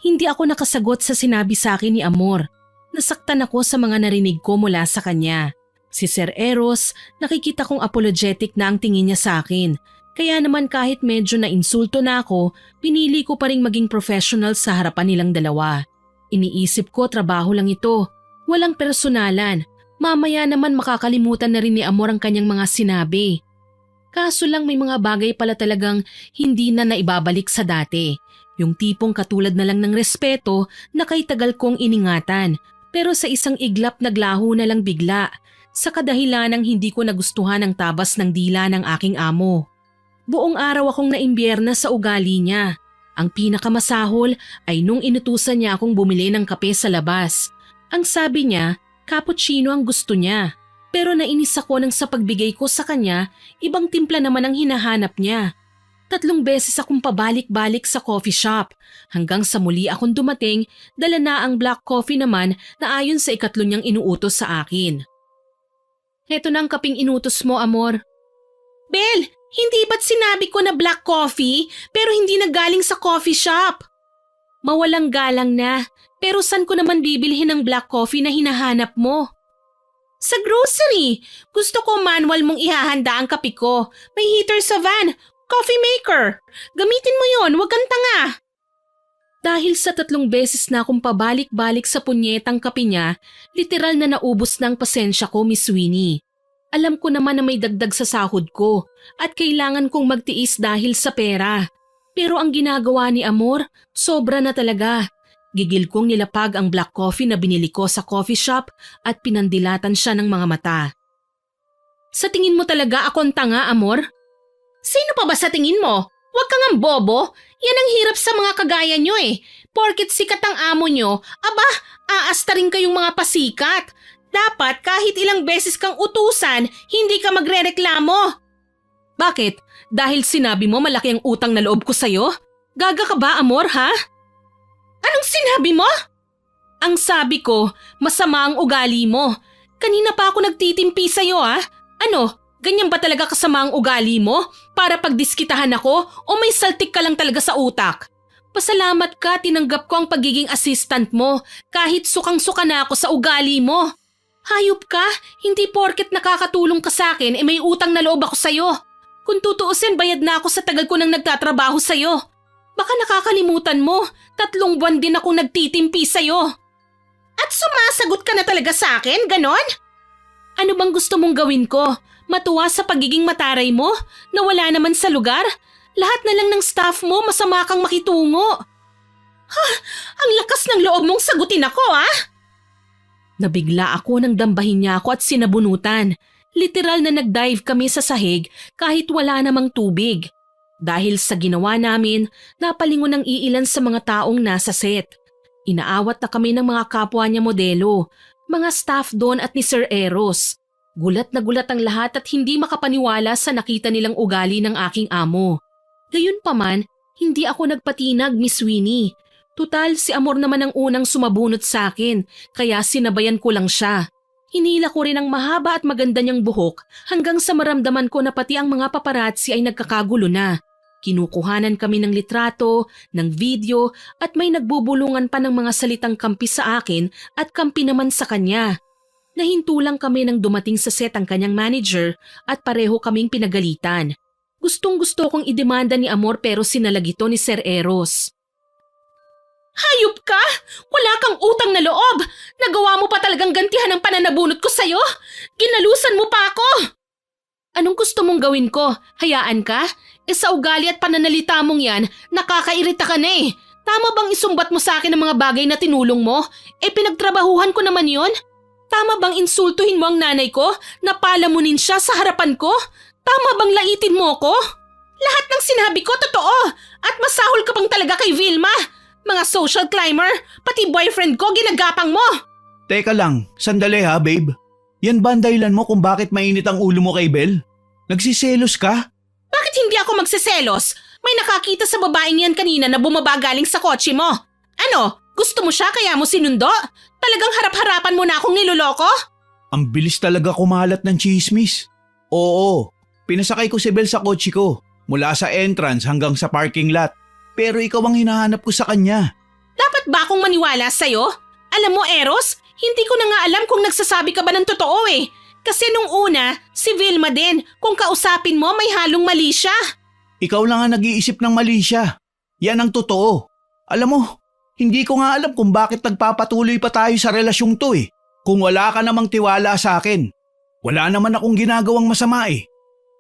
Hindi ako nakasagot sa sinabi sa akin ni Amor. Nasaktan ako sa mga narinig ko mula sa kanya. Si Sir Eros, nakikita kong apologetic na ang tingin niya sa akin. Kaya naman kahit medyo na-insulto na ako, pinili ko pa ring maging professional sa harapan nilang dalawa. Iniisip ko trabaho lang ito. Walang personalan. Mamaya naman makakalimutan na rin ni Amor ang kanyang mga sinabi. Kaso lang may mga bagay pala talagang hindi na naibabalik sa dati. Yung tipong katulad na lang ng respeto na kay tagal kong iningatan. Pero sa isang iglap naglaho na lang bigla. Sa kadahilanang hindi ko nagustuhan ang tabas ng dila ng aking amo. Buong araw akong naimbierna sa ugali niya. Ang pinakamasahol ay nung inutusan niya akong bumili ng kape sa labas. Ang sabi niya, cappuccino ang gusto niya. Pero nainis ako nang sa pagbigay ko sa kanya, ibang timpla naman ang hinahanap niya. 3 beses akong pabalik-balik sa coffee shop. Hanggang sa muli akong dumating, dala na ang black coffee naman na ayon sa 3 niyang inuutos sa akin. Heto na ang kaping inutos mo, Amor. Belle, hindi ba't sinabi ko na black coffee pero hindi na galing sa coffee shop? Mawalang galang na, pero saan ko naman bibilhin ng black coffee na hinahanap mo? Sa grocery. Gusto ko manual mong ihahanda ang kape ko. May heater sa van. Coffee maker. Gamitin mo yon, huwag kang tanga. Dahil sa 3 beses na akong pabalik-balik sa punyetang kape niya, literal na naubos na ang pasensya ko, Miss Winnie. Alam ko naman na may dagdag sa sahod ko at kailangan kong magtiis dahil sa pera. Pero ang ginagawa ni Amor, sobra na talaga. Gigil kong nilapag ang black coffee na binili ko sa coffee shop at pinandilatan siya ng mga mata. Sa tingin mo talaga akong tanga, Amor? Sino pa ba sa tingin mo? Huwag kang ang bobo. Yan ang hirap sa mga kagaya nyo eh. Porket sikat ang amo nyo, aba, aasta rin kayong mga pasikat. Dapat kahit ilang beses kang utusan, hindi ka magrereklamo. Bakit? Dahil sinabi mo malaki ang utang na loob ko sa'yo? Gaga ka ba, Amor, ha? Anong sinabi mo? Ang sabi ko, masama ang ugali mo. Kanina pa ako nagtitimpi sa'yo, ha? Ano, ganyan ba talaga kasama ang ugali mo? Para pagdiskitahan ako o may saltik ka lang talaga sa utak? Pasalamat ka, tinanggap ko ang pagiging assistant mo kahit sukang-suka na ako sa ugali mo. Hayop ka, hindi porket nakakatulong ka sa akin may utang na loob ako sa'yo. Kung tutuusin, bayad na ako sa tagal ko nang nagtatrabaho sa'yo. Baka nakakalimutan mo, 3 buwan din akong nagtitimpi sa'yo. At sumasagot ka na talaga sa akin, ganon? Ano bang gusto mong gawin ko? Matuwa sa pagiging mataray mo? Na wala naman sa lugar? Lahat na lang ng staff mo masama kang makitungo. Ang lakas ng loob mong sagutin ako, ha? Nabigla ako nang dambahin niya ako at sinabunutan. Literal na nag-dive kami sa sahig kahit wala namang tubig. Dahil sa ginawa namin, napalingon ang iilan sa mga taong nasa set. Inaawat na kami ng mga kapwa niya modelo, mga staff doon at ni Sir Eros. Gulat na gulat ang lahat at hindi makapaniwala sa nakita nilang ugali ng aking amo. Gayunpaman, hindi ako nagpatinag, Miss Winnie. Tutal, si Amor naman ang unang sumabunot sa akin, kaya sinabayan ko lang siya. Hinila ko rin ang mahaba at maganda niyang buhok hanggang sa maramdaman ko na pati ang mga paparazzi ay nagkakagulo na. Kinukuhanan kami ng litrato, ng video at may nagbubulungan pa ng mga salitang kampi sa akin at kampi naman sa kanya. Nahinto lang kami nang dumating sa set ang kanyang manager at pareho kaming pinagalitan. Gustong-gusto kong idemanda ni Amor pero sinalagito ni Sir Eros. Hayop ka! Wala kang utang na loob! Nagawa mo pa talagang gantihan ang pananabunot ko sa'yo! Ginalusan mo pa ako! Anong gusto mong gawin ko? Hayaan ka? Sa ugali at pananalita mong yan, nakakairita ka na eh. Tama bang isumbat mo sa akin ang mga bagay na tinulong mo? Pinagtrabahuhan ko naman yon. Tama bang insultuhin mo ang nanay ko? Napalamunin siya sa harapan ko? Tama bang laitin mo ko? Lahat ng sinabi ko totoo! At masahol ka pang talaga kay Vilma! Mga social climber, pati boyfriend ko ginagapang mo! Teka lang, sandali ha babe. Yan ba ang dahilan mo kung bakit mainit ang ulo mo kay Bel? Nagsiselos ka? Bakit hindi ako magsiselos? May nakakita sa babaeng yan kanina na bumaba galing sa kotse mo. Ano, gusto mo siya kaya mo sinundo? Talagang harap-harapan mo na akong niloloko? Ang bilis talaga kumalat ng chismis. Oo, pinasakay ko si Bel sa kotse ko mula sa entrance hanggang sa parking lot. Pero ikaw ang hinahanap ko sa kanya. Dapat ba akong maniwala sa'yo? Alam mo, Eros, hindi ko na nga alam kung nagsasabi ka ba ng totoo eh. Kasi nung una, si Vilma din. Kung kausapin mo, may halong mali siya. Ikaw lang ang nag-iisip ng mali siya. Yan ang totoo. Alam mo, hindi ko nga alam kung bakit nagpapatuloy pa tayo sa relasyong to eh. Kung wala ka namang tiwala sa akin. Wala naman akong ginagawang masama eh.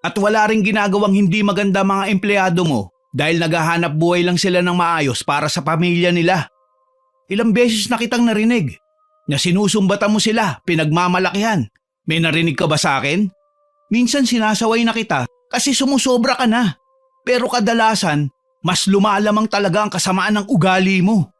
At wala ring ginagawang hindi maganda mga empleyado mo. Dahil naghahanap buhay lang sila ng maayos para sa pamilya nila. Ilang beses na kitang narinig na sinusumbatan mo sila, pinagmamalakihan. May narinig ka ba sa akin? Minsan sinasaway na kita kasi sumusobra ka na. Pero kadalasan, mas lumalamang talaga ang kasamaan ng ugali mo.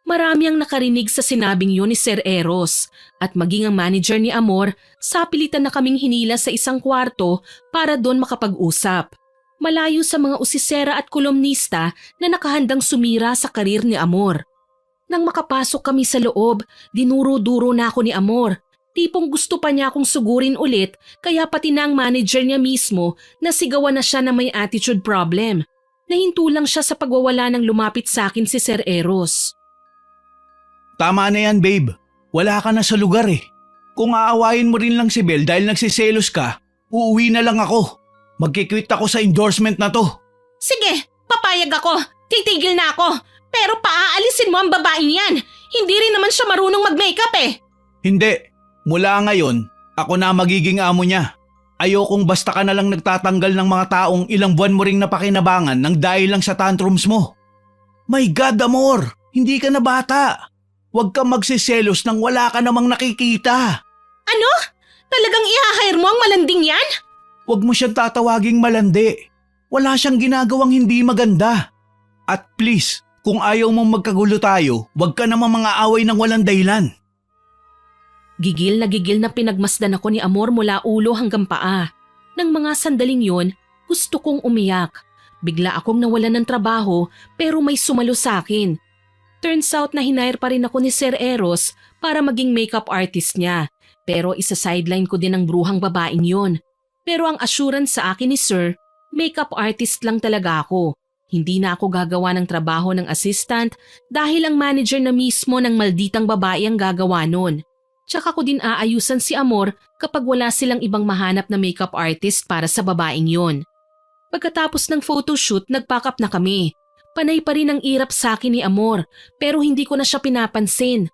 Marami ang nakarinig sa sinabing yun ni Sir Eros at maging ang manager ni Amor, sapilitan na kaming hinila sa isang kwarto para doon makapag-usap. Malayo sa mga usisera at kolumnista na nakahandang sumira sa karir ni Amor. Nang makapasok kami sa loob, dinuro-duro na ako ni Amor. Tipong gusto pa niya akong sugurin ulit kaya pati na ang manager niya mismo nasigawan na siya na may attitude problem. Nahinto lang siya sa pagwawala ng lumapit sa akin si Sir Eros. Tama na yan babe, wala ka na sa lugar eh. Kung aawayin mo rin lang si Bel dahil nagsiselos ka, uuwi na lang ako. Magkikwit ako sa endorsement na to. Sige, papayag ako. Titigil na ako. Pero paaalisin mo ang babaeng yan. Hindi rin naman siya marunong mag-makeup eh. Hindi. Mula ngayon, ako na magiging amo niya. Ayokong basta ka na lang nagtatanggal ng mga taong ilang buwan mo ring napakinabangan nang dahil lang sa tantrums mo. My God, Amor! Hindi ka na bata. Huwag kang magsiselos nang wala ka namang nakikita. Ano? Talagang i-hire mo ang malanding yan? Huwag mo siyang tatawaging malandi. Wala siyang ginagawang hindi maganda. At please, kung ayaw mong magkagulo tayo, huwag ka namang mga away ng walang dahilan. Gigil na pinagmasdan ako ni Amor mula ulo hanggang paa. Nang mga sandaling yon, gusto kong umiyak. Bigla akong nawalan ng trabaho pero may sumalo sa akin. Turns out na hinire pa rin ako ni Sir Eros para maging makeup artist niya. Pero isa-sideline ko din ang bruhang babaeng yon. Pero ang assurance sa akin ni Sir, makeup artist lang talaga ako. Hindi na ako gagawa ng trabaho ng assistant dahil ang manager na mismo ng malditang babae ang gagawa nun. Tsaka ko din aayusan si Amor kapag wala silang ibang mahanap na makeup artist para sa babaeng yon. Pagkatapos ng photoshoot, nag-pack up na kami. Panay pa rin ang irap sa akin ni Amor pero hindi ko na siya pinapansin.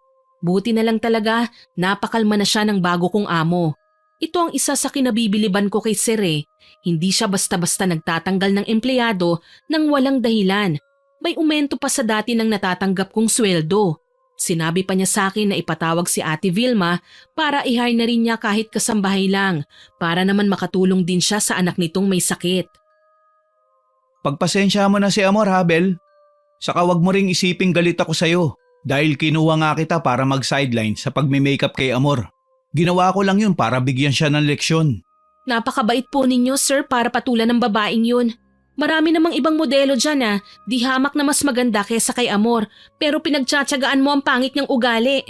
Buti na lang talaga, napakalma na siya ng bago kong amo. Ito ang isa sa kinabibiliban ko kay Sir eh. Hindi siya basta-basta nagtatanggal ng empleyado nang walang dahilan. May umento pa sa dati nang natatanggap kong sweldo. Sinabi pa niya sa akin na ipatawag si Ate Vilma para i-hire na rin niya kahit kasambahay lang para naman makatulong din siya sa anak nitong may sakit. Pagpasensya mo na si Amor, ha, Bel? Saka wag mo ring isiping galit ako sa'yo dahil kinuha nga kita para mag-sideline sa pagme-makeup kay Amor. Ginawa ko lang yun para bigyan siya ng leksyon. Napakabait po ninyo, sir, para patulan ng babaeng yun. Marami namang ibang modelo dyan di hamak na mas maganda kesa kay Amor pero pinagtsatsagaan mo ang pangit niyang ugali.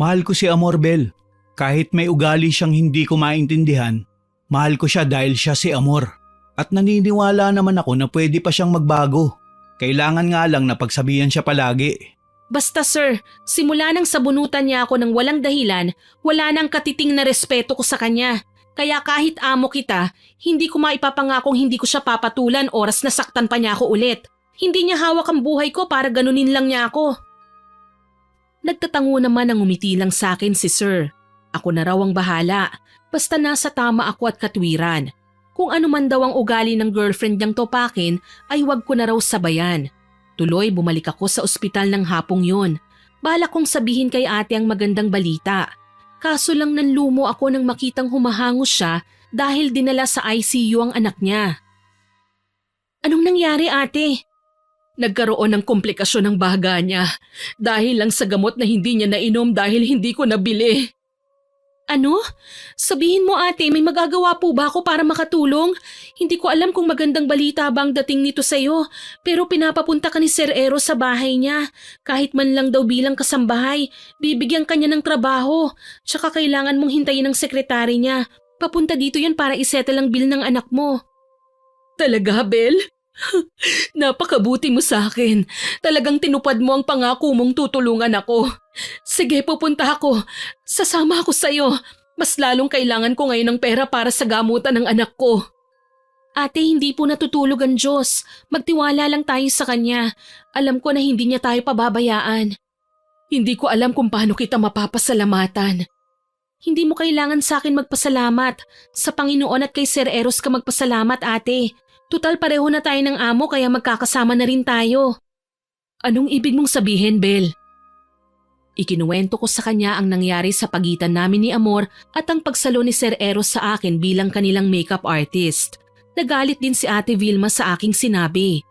Mahal ko si Amor, Bel. Kahit may ugali siyang hindi ko maintindihan, mahal ko siya dahil siya si Amor. At naniniwala naman ako na pwede pa siyang magbago. Kailangan nga lang na pagsabihan siya palagi. Basta sir, simula nang sabunutan niya ako ng walang dahilan, wala nang katiting na respeto ko sa kanya. Kaya kahit amo kita, hindi ko maipapangakong hindi ko siya papatulan oras na saktan pa niya ako ulit. Hindi niya hawak ang buhay ko para ganunin lang niya ako. Nagtatango naman ang umiti lang sa akin si Sir. Ako na raw ang bahala, basta nasa tama ako at katwiran. Kung ano man daw ang ugali ng girlfriend niyang topakin ay wag ko na raw sabayan. Tuloy bumalik ako sa ospital ng hapong yun. Balak kong sabihin kay ate ang magandang balita. Kaso lang nanlumo ako nang makitang humahangos siya dahil dinala sa ICU ang anak niya. Anong nangyari ate? Nagkaroon ng komplikasyon ng baga niya dahil lang sa gamot na hindi niya nainom dahil hindi ko nabili. Ano? Sabihin mo ate, may magagawa po ba ako para makatulong? Hindi ko alam kung magandang balita ba ang dating nito sa'yo, pero pinapapunta ka ni Sir Eros sa bahay niya. Kahit man lang daw bilang kasambahay, bibigyan ka niya ng trabaho. Tsaka kailangan mong hintayin ng sekretary niya. Papunta dito yan para isettle ang bill ng anak mo. Talaga, Bel? Napakabuti mo sa akin. Talagang tinupad mo ang pangako mong tutulungan ako. Sige, pupunta ako. Sasama ako sa'yo. Mas lalong kailangan ko ngayon ng pera para sa gamutan ng anak ko. Ate, hindi po natutulog ang Diyos. Magtiwala lang tayo sa Kanya. Alam ko na hindi niya tayo pababayaan. Hindi ko alam kung paano kita mapapasalamatan. Hindi mo kailangan sa akin magpasalamat. Sa Panginoon at kay Sir Eros ka magpasalamat, ate. Tutal pareho na tayo ng amo kaya magkakasama na rin tayo. Anong ibig mong sabihin, Bel? Ikinuwento ko sa kanya ang nangyari sa pagitan namin ni Amor at ang pagsalo ni Sir Eros sa akin bilang kanilang makeup artist. Nagalit din si Ate Vilma sa aking sinabi.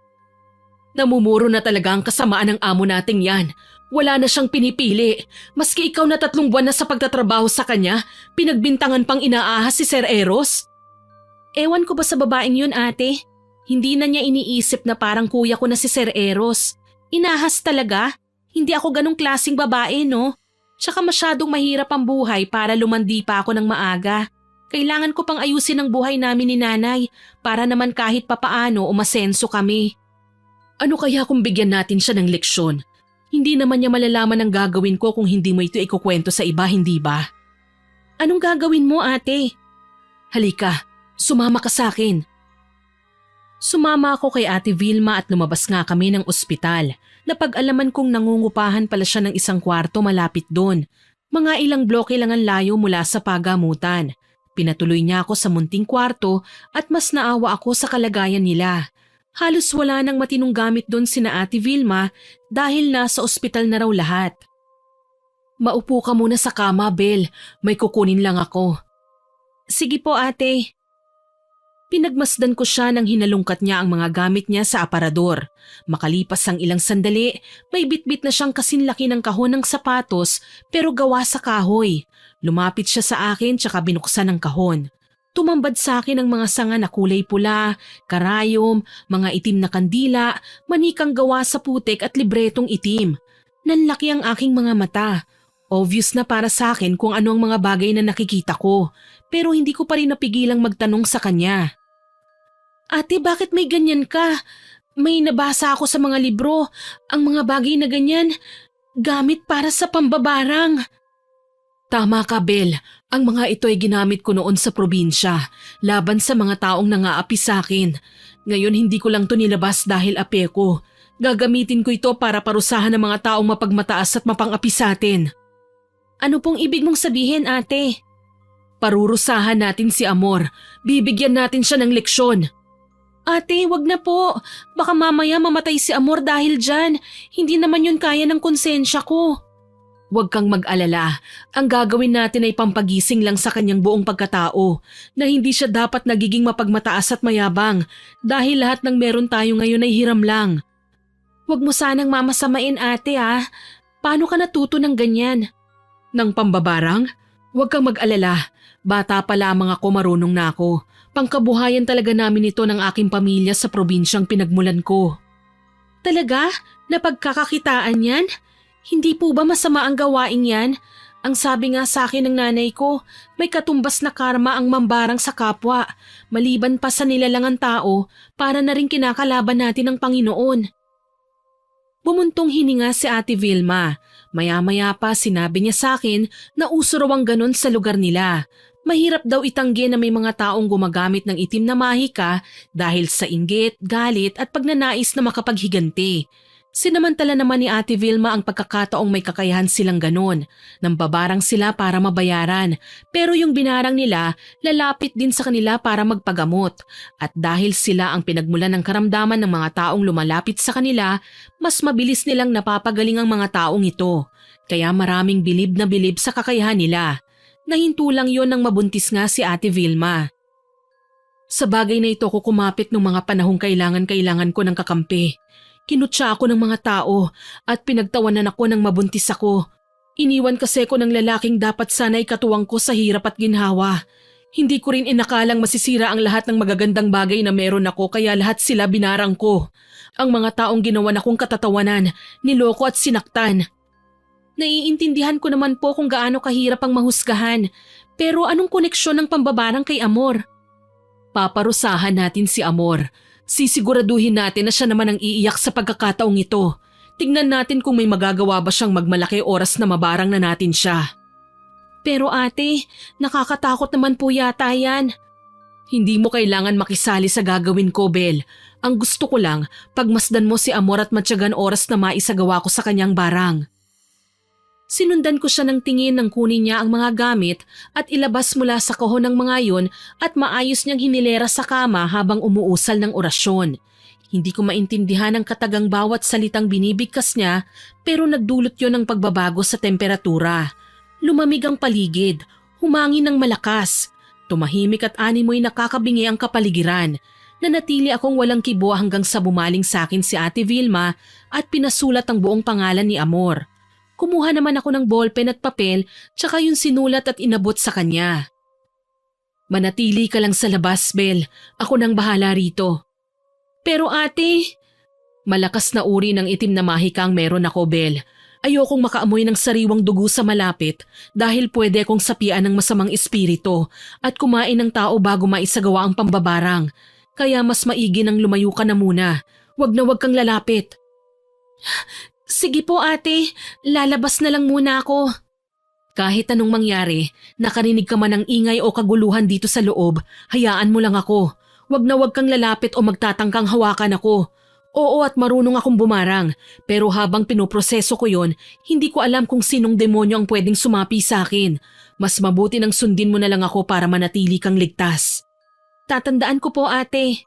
Namumuro na talaga ang kasamaan ng amo nating yan. Wala na siyang pinipili. Maski ikaw na 3 buwan na sa pagtatrabaho sa kanya, pinagbintangan pang inaahas si Sir Eros. Ewan ko ba sa babaeng yun, ate? Hindi na niya iniisip na parang kuya ko na si Sir Eros. Inahas talaga? Hindi ako ganong klaseng babae, no? Tsaka masyadong mahirap ang buhay para lumandi pa ako ng maaga. Kailangan ko pang ayusin ang buhay namin ni nanay para naman kahit papaano umasenso kami. Ano kaya kung bigyan natin siya ng leksyon? Hindi naman niya malalaman ang gagawin ko kung hindi mo ito ikukwento sa iba, hindi ba? Anong gagawin mo, ate? Halika, sumama ka sa akin. Sumama ako kay Ate Vilma at lumabas nga kami ng ospital. Napag-alaman kong nangungupahan pala siya ng isang kwarto malapit doon. Mga ilang bloke lang ang layo mula sa pagamutan. Pinatuloy niya ako sa munting kwarto at mas naawa ako sa kalagayan nila. Halos wala nang matinong gamit doon sina Ate Vilma dahil nasa ospital na raw lahat. Maupo ka muna sa kama, Bel. May kukunin lang ako. Sige po, ate. Pinagmasdan ko siya nang hinalungkat niya ang mga gamit niya sa aparador. Makalipas ang ilang sandali, may bitbit na siyang kasinlaki ng kahon ng sapatos pero gawa sa kahoy. Lumapit siya sa akin tsaka binuksan ang kahon. Tumambad sa akin ang mga sanga na kulay pula, karayom, mga itim na kandila, manikang gawa sa putik at libretong itim. Nanlaki ang aking mga mata. Obvious na para sa akin kung ano ang mga bagay na nakikita ko, pero hindi ko pa rin napigilang magtanong sa kanya. Ate, bakit may ganyan ka? May nabasa ako sa mga libro, ang mga bagay na ganyan, gamit para sa pambabarang. Tama ka, Bel. Ang mga ito ay ginamit ko noon sa probinsya, laban sa mga taong nangaapi sa akin. Ngayon hindi ko lang to nilabas dahil ape ko. Gagamitin ko ito para parusahan ng mga taong mapagmataas at mapangapi sa atin. Ano pong ibig mong sabihin, ate? Parurusahan natin si Amor. Bibigyan natin siya ng leksyon. Ate, wag na po. Baka mamaya mamatay si Amor dahil dyan. Hindi naman yun kaya ng konsensya ko. Huwag kang mag-alala. Ang gagawin natin ay pampagising lang sa kanyang buong pagkatao na hindi siya dapat nagiging mapagmataas at mayabang dahil lahat ng meron tayo ngayon ay hiram lang. Huwag mo sanang mamasamain, ate, ah. Paano ka natuto ng ganyan? Ng pambabarang? Huwag kang mag-alala. Bata pa lamang ako, marunong na ako. Pangkabuhayan talaga namin ito ng aking pamilya sa probinsyang pinagmulan ko. Talaga? Napagkakakitaan yan? Hindi po ba masama ang gawain yan? Ang sabi nga sa akin ng nanay ko, may katumbas na karma ang mambarang sa kapwa. Maliban pa sa nilalangang tao, para na rin kinakalaban natin ng Panginoon. Bumuntong hininga si Ate Vilma. Maya-maya pa sinabi niya sa akin na uso raw ang ganun sa lugar nila. Mahirap daw itanggi na may mga taong gumagamit ng itim na mahika dahil sa inggit, galit at pagnanais na makapaghiganti. Sinamantala naman ni Ate Vilma ang pagkakataong may kakayahan silang ganun. Nambabarang sila para mabayaran, pero yung binarang nila lalapit din sa kanila para magpagamot. At dahil sila ang pinagmulan ng karamdaman ng mga taong lumalapit sa kanila, mas mabilis nilang napapagaling ang mga taong ito. Kaya maraming bilib na bilib sa kakayahan nila. Nahinto lang yon nang mabuntis nga si Ate Vilma. Sa bagay na ito ko kumapit nung mga panahong kailangan ko ng kakampi. Kinutsa ako ng mga tao at pinagtawanan ako nang mabuntis ako. Iniwan kasi ko ng lalaking dapat sana'y katuwang ko sa hirap at ginhawa. Hindi ko rin inakalang masisira ang lahat ng magagandang bagay na meron ako kaya lahat sila binarang ko. Ang mga taong ginawan akong katatawanan, niloko at sinaktan. Naiintindihan ko naman po kung gaano kahirap ang mahusgahan, pero anong koneksyon ng pambabarang kay Amor? Paparusahan natin si Amor. Sisiguraduhin natin na siya naman ang iiyak sa pagkakataong ito. Tignan natin kung may magagawa ba siyang magmalaki oras na mabarang na natin siya. Pero ate, nakakatakot naman po yata yan. Hindi mo kailangan makisali sa gagawin ko, Bel. Ang gusto ko lang, pagmasdan mo si Amor at matyagan oras na maisagawa ko sa kanyang barang. Sinundan ko siya ng tingin nang kunin niya ang mga gamit at ilabas mula sa kahon ng mga yon at maayos niyang hinilera sa kama habang umuusal ng orasyon. Hindi ko maintindihan ang katagang bawat salitang binibigkas niya pero nagdulot yon ng pagbabago sa temperatura. Lumamig ang paligid, humangin ng malakas. Tumahimik at animoy nakakabingi ang kapaligiran. Nanatili akong walang kibo hanggang sa bumaling sa akin si Ate Vilma at pinasulat ang buong pangalan ni Amor. Kumuha naman ako ng ballpen at papel tsaka yung sinulat at inabot sa kanya. Manatili ka lang sa labas, Bel. Ako nang bahala rito. Pero ate, malakas na uri ng itim na mahika ang meron ako, Bel. Ayokong makaamoy ng sariwang dugo sa malapit dahil pwede akong sapian ng masamang espiritu at kumain ng tao bago maisagawa ang pambabarang. Kaya mas maigi nang lumayo ka na muna. Wag na wag kang lalapit. Sige po ate, lalabas na lang muna ako. Kahit anong mangyari, nakarinig ka man ng ingay o kaguluhan dito sa loob, hayaan mo lang ako. Wag na wag kang lalapit o magtatangkang hawakan ako. Oo at marunong akong bumarang, pero habang pinoproseso ko yon, hindi ko alam kung sinong demonyo ang pwedeng sumapi sa akin. Mas mabuti nang sundin mo na lang ako para manatili kang ligtas. Tatandaan ko po, ate.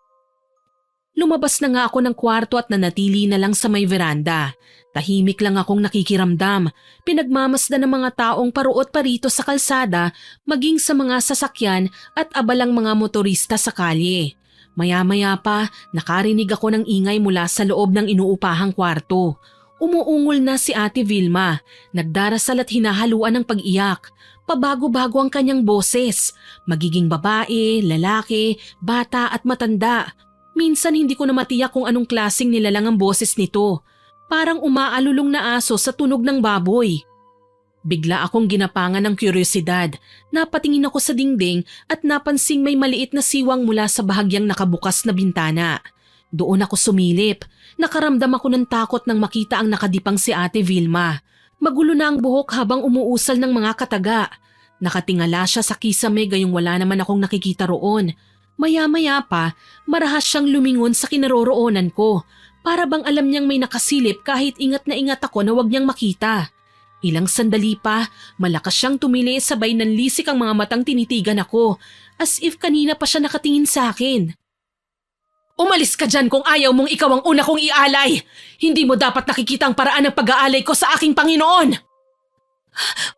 Lumabas na nga ako ng kwarto at nanatili na lang sa may veranda. Tahimik lang akong nakikiramdam. Pinagmamasdan ng mga taong paruot parito sa kalsada, maging sa mga sasakyan at abalang mga motorista sa kalye. Maya-maya pa, nakarinig ako ng ingay mula sa loob ng inuupahang kwarto. Umuungol na si Ate Vilma. Nagdarasal at hinahaluan ng pag-iyak. Pabago-bago ang kanyang boses. Magiging babae, lalaki, bata at matanda. Minsan hindi ko na matiyak kung anong klaseng nilalang ang boses nito. Parang umaalulong na aso sa tunog ng baboy. Bigla akong ginapangan ng kuryosidad. Napatingin ako sa dingding at napansing may maliit na siwang mula sa bahagyang nakabukas na bintana. Doon ako sumilip. Nakaramdam ako ng takot nang makita ang nakadipang si Ate Vilma. Magulo na ang buhok habang umuusal ng mga kataga. Nakatingala siya sa kisame gayong wala naman akong nakikita roon. Maya-maya pa, marahas siyang lumingon sa kinaroroonan ko. Para bang alam niyang may nakasilip kahit ingat na ingat ako na wag niyang makita. Ilang sandali pa, malakas siyang tumili sabay nanlisik ang mga matang tinitigan ako, as if kanina pa siya nakatingin sa akin. Umalis ka dyan kung ayaw mong ikaw ang una kong ialay! Hindi mo dapat nakikita ang paraan ng pag-aalay ko sa aking Panginoon!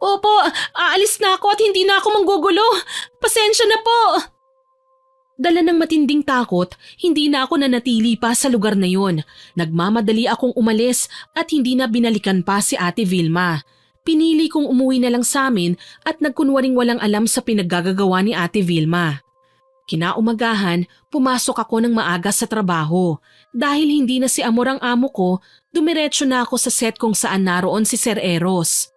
Opo, aalis na ako at hindi na ako manggugulo. Pasensya na po! Dala ng matinding takot, hindi na ako nanatili pa sa lugar na yon. Nagmamadali akong umalis at hindi na binalikan pa si Ate Vilma. Pinili kong umuwi na lang sa amin at nagkunwaring walang alam sa pinaggagawa ni Ate Vilma. Kinaumagahan, pumasok ako ng maaga sa trabaho. Dahil hindi na si Amor ang amo ko, dumiretso na ako sa set kung saan naroon si Sir Eros.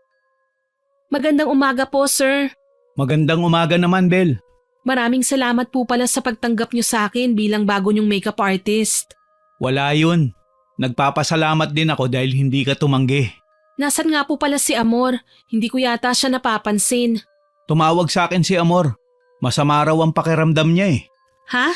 Magandang umaga po, sir. Magandang umaga naman, Bel. Maraming salamat po pala sa pagtanggap niyo sa akin bilang bago niyong makeup artist. Wala yun. Nagpapasalamat din ako dahil hindi ka tumanggi. Nasaan nga po pala si Amor? Hindi ko yata siya napapansin. Tumawag sa akin si Amor. Masama raw ang pakiramdam niya eh. Ha?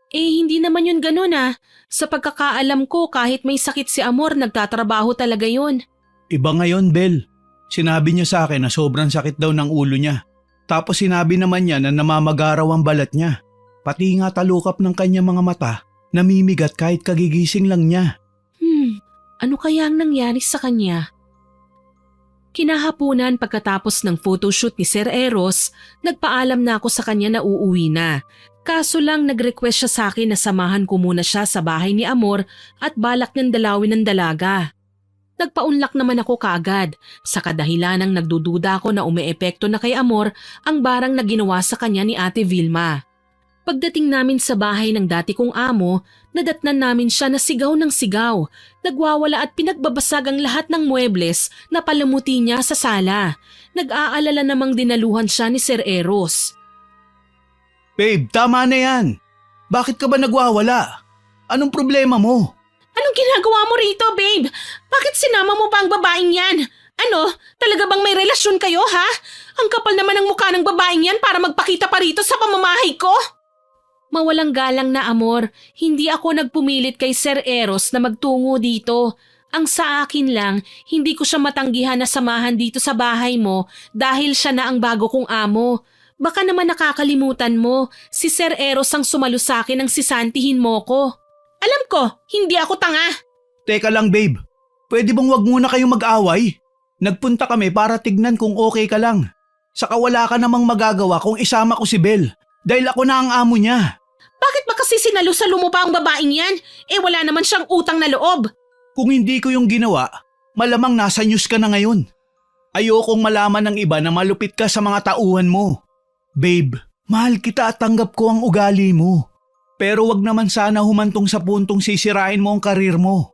Hindi naman yun ganun ah. Sa pagkakaalam ko kahit may sakit si Amor, nagtatrabaho talaga yun. Iba ngayon, Bel. Sinabi niya sa akin na sobrang sakit daw ng ulo niya. Tapos sinabi naman niya na namamagaraw ang balat niya. Pati nga talukap ng kanyang mga mata, namimigat kahit kagigising lang niya. Ano kaya ang nangyari sa kanya? Kinahapunan pagkatapos ng photoshoot ni Sir Eros, nagpaalam na ako sa kanya na uuwi na. Kaso lang nag-request siya sa akin na samahan ko muna siya sa bahay ni Amor at balak niyang dalawin ng dalaga. Nagpaunlak naman ako kaagad sa kadahilanang nagdududa ako na umeepekto na kay Amor ang barang na ginawa sa kanya ni Ate Vilma. Pagdating namin sa bahay ng dati kong amo, nadatnan namin siya na sigaw ng sigaw. Nagwawala at pinagbabasag ang lahat ng muebles na palamuti niya sa sala. Nag-aalala namang dinaluhan siya ni Sir Eros. Babe, tama na yan. Bakit ka ba nagwawala? Anong problema mo? Anong ginagawa mo rito, babe? Bakit sinama mo pa ang babaeng yan? Ano? Talaga bang may relasyon kayo, ha? Ang kapal naman ng mukha ng babaeng yan para magpakita pa rito sa pamamahay ko. Mawalang galang na Amor, hindi ako nagpumilit kay Sir Eros na magtungo dito. Ang sa akin lang, hindi ko siya matanggihan na samahan dito sa bahay mo dahil siya na ang bago kong amo. Baka naman nakakalimutan mo, si Sir Eros ang sumalo sa akin ng sisantihin mo ko. Alam ko, hindi ako tanga. Teka lang, babe. Pwede bang wag muna kayong mag-away? Nagpunta kami para tignan kung okay ka lang. Saka wala ka namang magagawa kung isama ko si Bel dahil ako na ang amo niya. Bakit ba kasi sinalo-salo mo pa ang babaeng yan? Wala naman siyang utang na loob. Kung hindi ko yung ginawa, malamang nasa news ka na ngayon. Ayokong malaman ng iba na malupit ka sa mga tauhan mo. Babe, mahal kita at tanggap ko ang ugali mo. Pero wag naman sana humantong sa puntong sisirain mo ang karir mo.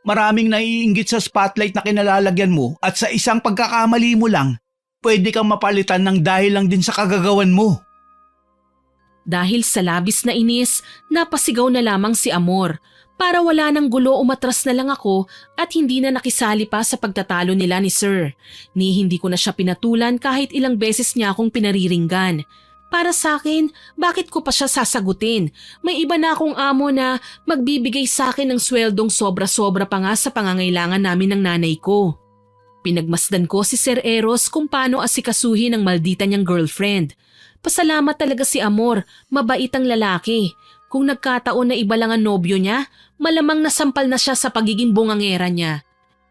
Maraming naiinggit sa spotlight na kinalalagyan mo at sa isang pagkakamali mo lang, pwede kang mapalitan ng dahil lang din sa kagagawan mo. Dahil sa labis na inis, napasigaw na lamang si Amor. Para wala ng gulo, umatras na lang ako at hindi na nakisali pa sa pagtatalo nila ni Sir. Hindi ko na siya pinatulan kahit ilang beses niya akong pinariringgan. Para sa akin, bakit ko pa siya sasagutin? May iba na akong amo na magbibigay sa akin ng sweldong sobra-sobra pa nga sa pangangailangan namin ng nanay ko. Pinagmasdan ko si Sir Eros kung paano asikasuhin ang maldita niyang girlfriend. Pasalamat talaga si Amor, mabait ang lalaki. Kung nagkataon na iba lang ang nobyo niya, malamang nasampal na siya sa pagiging bungangera niya.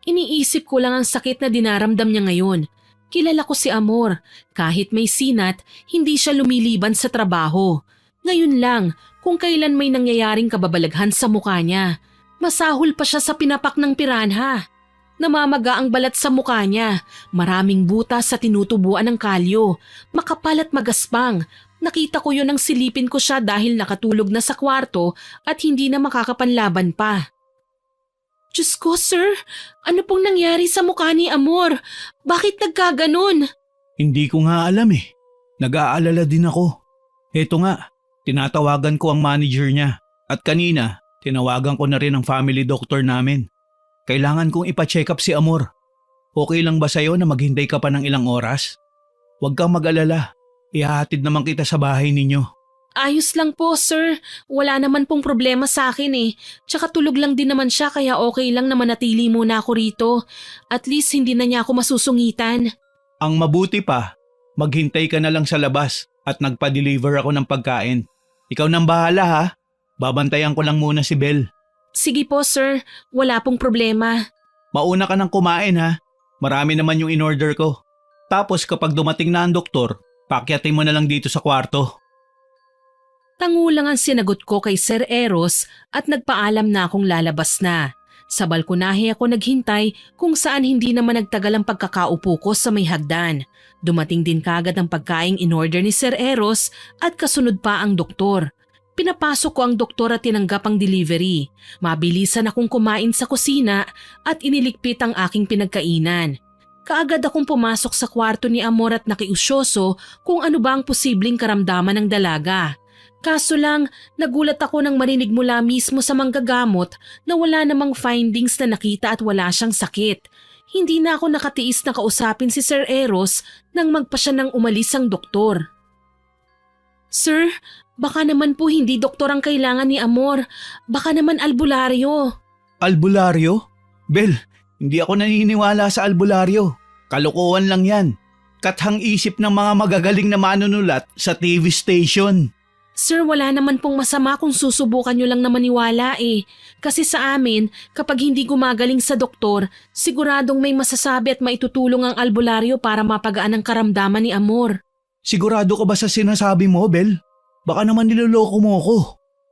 Iniisip ko lang ang sakit na dinaramdam niya ngayon. Kilala ko si Amor. Kahit may sinat, hindi siya lumiliban sa trabaho. Ngayon lang, kung kailan may nangyayaring kababalaghan sa mukha niya, masahol pa siya sa pinapak ng piranha. Namamaga ang balat sa mukha niya, maraming butas sa tinutubuan ng kalyo, makapal at magaspang. Nakita ko yun nang silipin ko siya dahil nakatulog na sa kwarto at hindi na makakapanlaban pa. Diyos ko, sir, ano pong nangyari sa mukha ni Amor? Bakit nagkaganon? Hindi ko nga alam eh. Nag-aalala din ako. Eto nga, tinatawagan ko ang manager niya. At kanina, tinawagan ko na rin ang family doctor namin. Kailangan kong ipa-check up si Amor. Okay lang ba sa'yo na maghintay ka pa ng ilang oras? Huwag kang mag-alala. Ihahatid naman kita sa bahay ninyo. Ayos lang po, sir. Wala naman pong problema sa akin eh. Tsaka tulog lang din naman siya kaya okay lang na manatili muna ako rito. At least hindi na niya ako masusungitan. Ang mabuti pa, maghintay ka na lang sa labas at nagpa-deliver ako ng pagkain. Ikaw nang bahala ha. Babantayan ko lang muna si Belle. Sige po, sir. Wala pong problema. Mauna ka nang kumain ha. Marami naman yung in-order ko. Tapos kapag dumating na ang doktor, pakyatin mo na lang dito sa kwarto. Tangulang ang sinagot ko kay Sir Eros at nagpaalam na akong lalabas na. Sa balkonahe ako naghintay kung saan hindi naman nagtagal ang pagkakaupo ko sa may hagdan. Dumating din kagad ang pagkaing in-order ni Sir Eros at kasunod pa ang doktor. Pinapasok ko ang doktor at tinanggap ang delivery. Mabilisan akong kumain sa kusina at iniligpit ang aking pinagkainan. Kaagad akong pumasok sa kwarto ni Amor at nakiusyoso kung ano ba ang posibleng karamdaman ng dalaga. Kaso lang, nagulat ako nang marinig mula mismo sa manggagamot na wala namang findings na nakita at wala siyang sakit. Hindi na ako nakatiis na kausapin si Sir Eros nang magpa siya ng umalis ang doktor. Sir, baka naman po hindi doktor ang kailangan ni Amor. Baka naman albularyo. Albularyo? Bel, hindi ako naniniwala sa albularyo. Kalokohan lang yan. Kathang isip ng mga magagaling na manunulat sa TV station. Sir, wala naman pong masama kung susubukan nyo lang na maniwala eh. Kasi sa amin, kapag hindi gumagaling sa doktor, siguradong may masasabi at maitutulong ang albularyo para mapagaan ang karamdaman ni Amor. Sigurado ka ba sa sinasabi mo, Bel? Baka naman niloloko mo ako.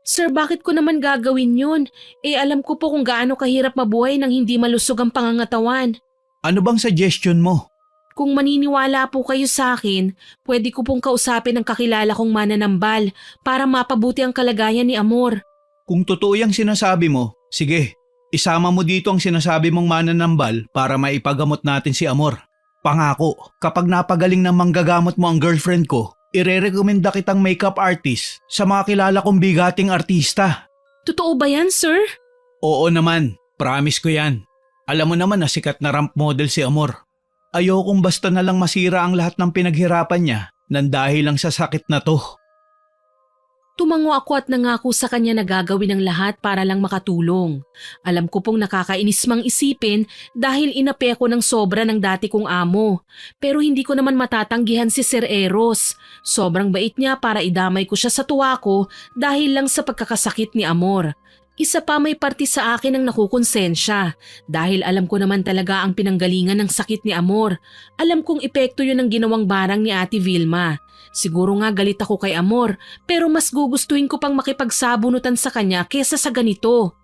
Sir, bakit ko naman gagawin yun? Eh alam ko po kung gaano kahirap mabuhay nang hindi malusog ang pangangatawan. Ano bang suggestion mo? Kung maniniwala po kayo sa akin, pwede ko pong kausapin ang kakilala kong mananambal para mapabuti ang kalagayan ni Amor. Kung totoo yung sinasabi mo, sige, isama mo dito ang sinasabi mong mananambal para maipagamot natin si Amor. Pangako, kapag napagaling ng manggagamot mo ang girlfriend ko, irerekomenda kitang makeup artist sa mga kilala kong bigating artista. Totoo ba yan, sir? Oo naman, promise ko yan. Alam mo naman na sikat na ramp model si Amor. Ayokong basta na lang masira ang lahat ng pinaghirapan niya nang dahil lang sa sakit na to. Tumango ako at nangako sa kanya na gagawin ang lahat para lang makatulong. Alam ko pong nakakainis mang isipin dahil inape ko ng sobra ng dati kong amo. Pero hindi ko naman matatanggihan si Sir Eros. Sobrang bait niya para idamay ko siya sa tuwa ko dahil lang sa pagkakasakit ni Amor. Isa pa may parte sa akin ang nakukonsensya dahil alam ko naman talaga ang pinanggalingan ng sakit ni Amor. Alam kong epekto yun ng ginawang barang ni Ate Vilma. Siguro nga galit ako kay Amor pero mas gugustuhin ko pang makipagsabunutan sa kanya kesa sa ganito.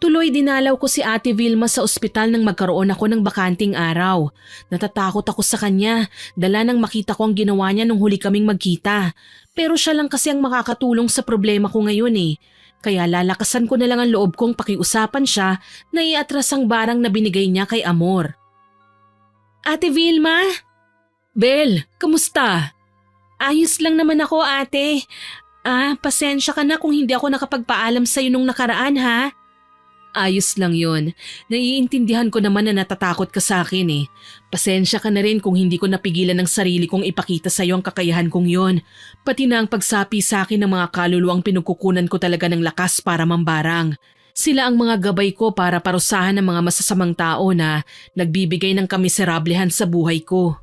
Tuloy dinalaw ko si Ate Vilma sa ospital nang magkaroon ako ng bakanting araw. Natatakot ako sa kanya, dala nang makita ko ang ginawa niya nung huli kaming magkita. Pero siya lang kasi ang makakatulong sa problema ko ngayon eh. Kaya lalakasan ko na lang ang loob kong pakiusapan siya na iatras ang barang na binigay niya kay Amor. Ate Vilma? Bel, kamusta? Ayos lang naman ako, ate. Pasensya ka na kung hindi ako nakapagpaalam sa'yo nung nakaraan ha. Ayos lang yon. Naiintindihan ko naman na natatakot ka sa akin eh. Pasensya ka na rin kung hindi ko napigilan ng sarili kong ipakita sa iyo ang kakayahan kong yon. Pati na ang pagsapi sa akin ng mga kaluluwang pinagkukunan ko talaga ng lakas para mambarang. Sila ang mga gabay ko para parusahan ng mga masasamang tao na nagbibigay ng kamiserablehan sa buhay ko.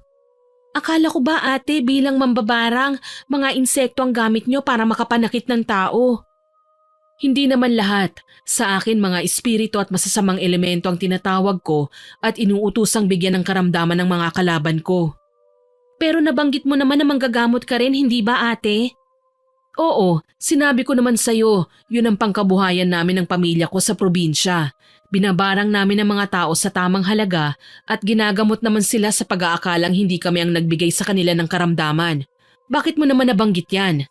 Akala ko ba ate bilang mambabarang, mga insekto ang gamit nyo para makapanakit ng tao? Hindi naman lahat. Sa akin mga espiritu at masasamang elemento ang tinatawag ko at inuutusang bigyan ng karamdaman ng mga kalaban ko. Pero nabanggit mo naman na manggagamot ka rin, hindi ba ate? Oo, sinabi ko naman sa'yo, yun ang pangkabuhayan namin ng pamilya ko sa probinsya. Binabarang namin ang mga tao sa tamang halaga at ginagamot naman sila sa pag-aakalang hindi kami ang nagbigay sa kanila ng karamdaman. Bakit mo naman nabanggit yan?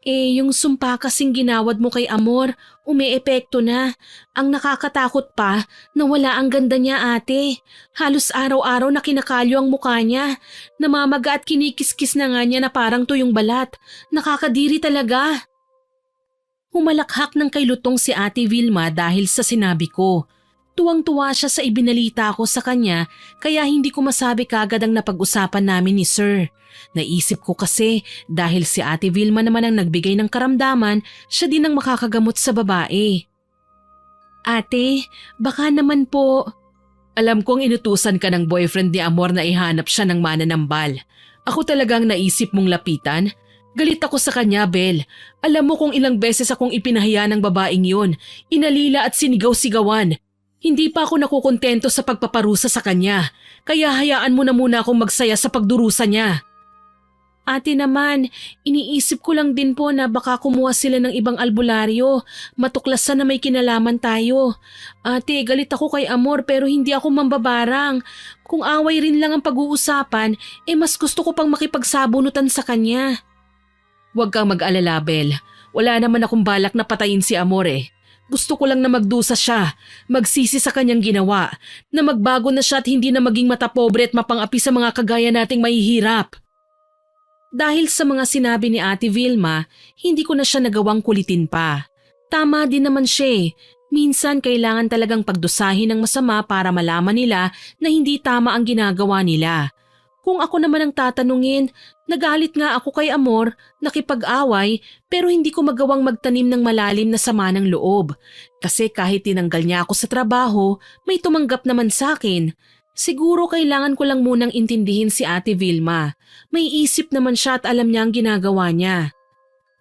Yung sumpa kasing ginawad mo kay Amor, umeepekto na. Ang nakakatakot pa, nawala ang ganda niya ate. Halos araw-araw na kinakalyo ang mukha niya. Namamaga at kinikiskis na nga niya na parang tuyong balat. Nakakadiri talaga. Humalakhak ng kay lutong si Ate Vilma dahil sa sinabi ko. Tuwang-tuwa siya sa ibinalita ko sa kanya kaya hindi ko masabi kagad ang napag-usapan namin ni Sir. Naisip ko kasi dahil si Ate Vilma naman ang nagbigay ng karamdaman, siya din ang makakagamot sa babae. Ate, baka naman po. Alam kong inutusan ka ng boyfriend ni Amor na ihanap siya ng mananambal. Ako talagang naisip mong lapitan. Galit ako sa kanya, Bel. Alam mo kung ilang beses akong ipinahiya ng babaeng yun. Inalila at sinigaw-sigawan. Hindi pa ako nakukontento sa pagpaparusa sa kanya, kaya hayaan mo na muna akong magsaya sa pagdurusa niya. Ate naman, iniisip ko lang din po na baka kumuha sila ng ibang albularyo, matuklasan na may kinalaman tayo. Ate, galit ako kay Amor pero hindi ako mambabarang. Kung away rin lang ang pag-uusapan, mas gusto ko pang makipagsabunutan sa kanya. Huwag kang mag-alala, Bel. Wala naman akong balak na patayin si Amor eh. Gusto ko lang na magdusa siya, magsisi sa kanyang ginawa, na magbago na siya at hindi na maging matapobre at mapangapi sa mga kagaya nating mahihirap. Dahil sa mga sinabi ni Ate Vilma, hindi ko na siya nagawang kulitin pa. Tama din naman siya eh. Minsan kailangan talagang pagdusahin ng masama para malaman nila na hindi tama ang ginagawa nila. Kung ako naman ang tatanungin, nagalit nga ako kay Amor, nakipag-away pero hindi ko magawang magtanim ng malalim na sama ng loob. Kasi kahit tinanggal niya ako sa trabaho, may tumanggap naman sa akin. Siguro kailangan ko lang munang intindihin si Ate Vilma. May isip naman siya at alam niya ang ginagawa niya.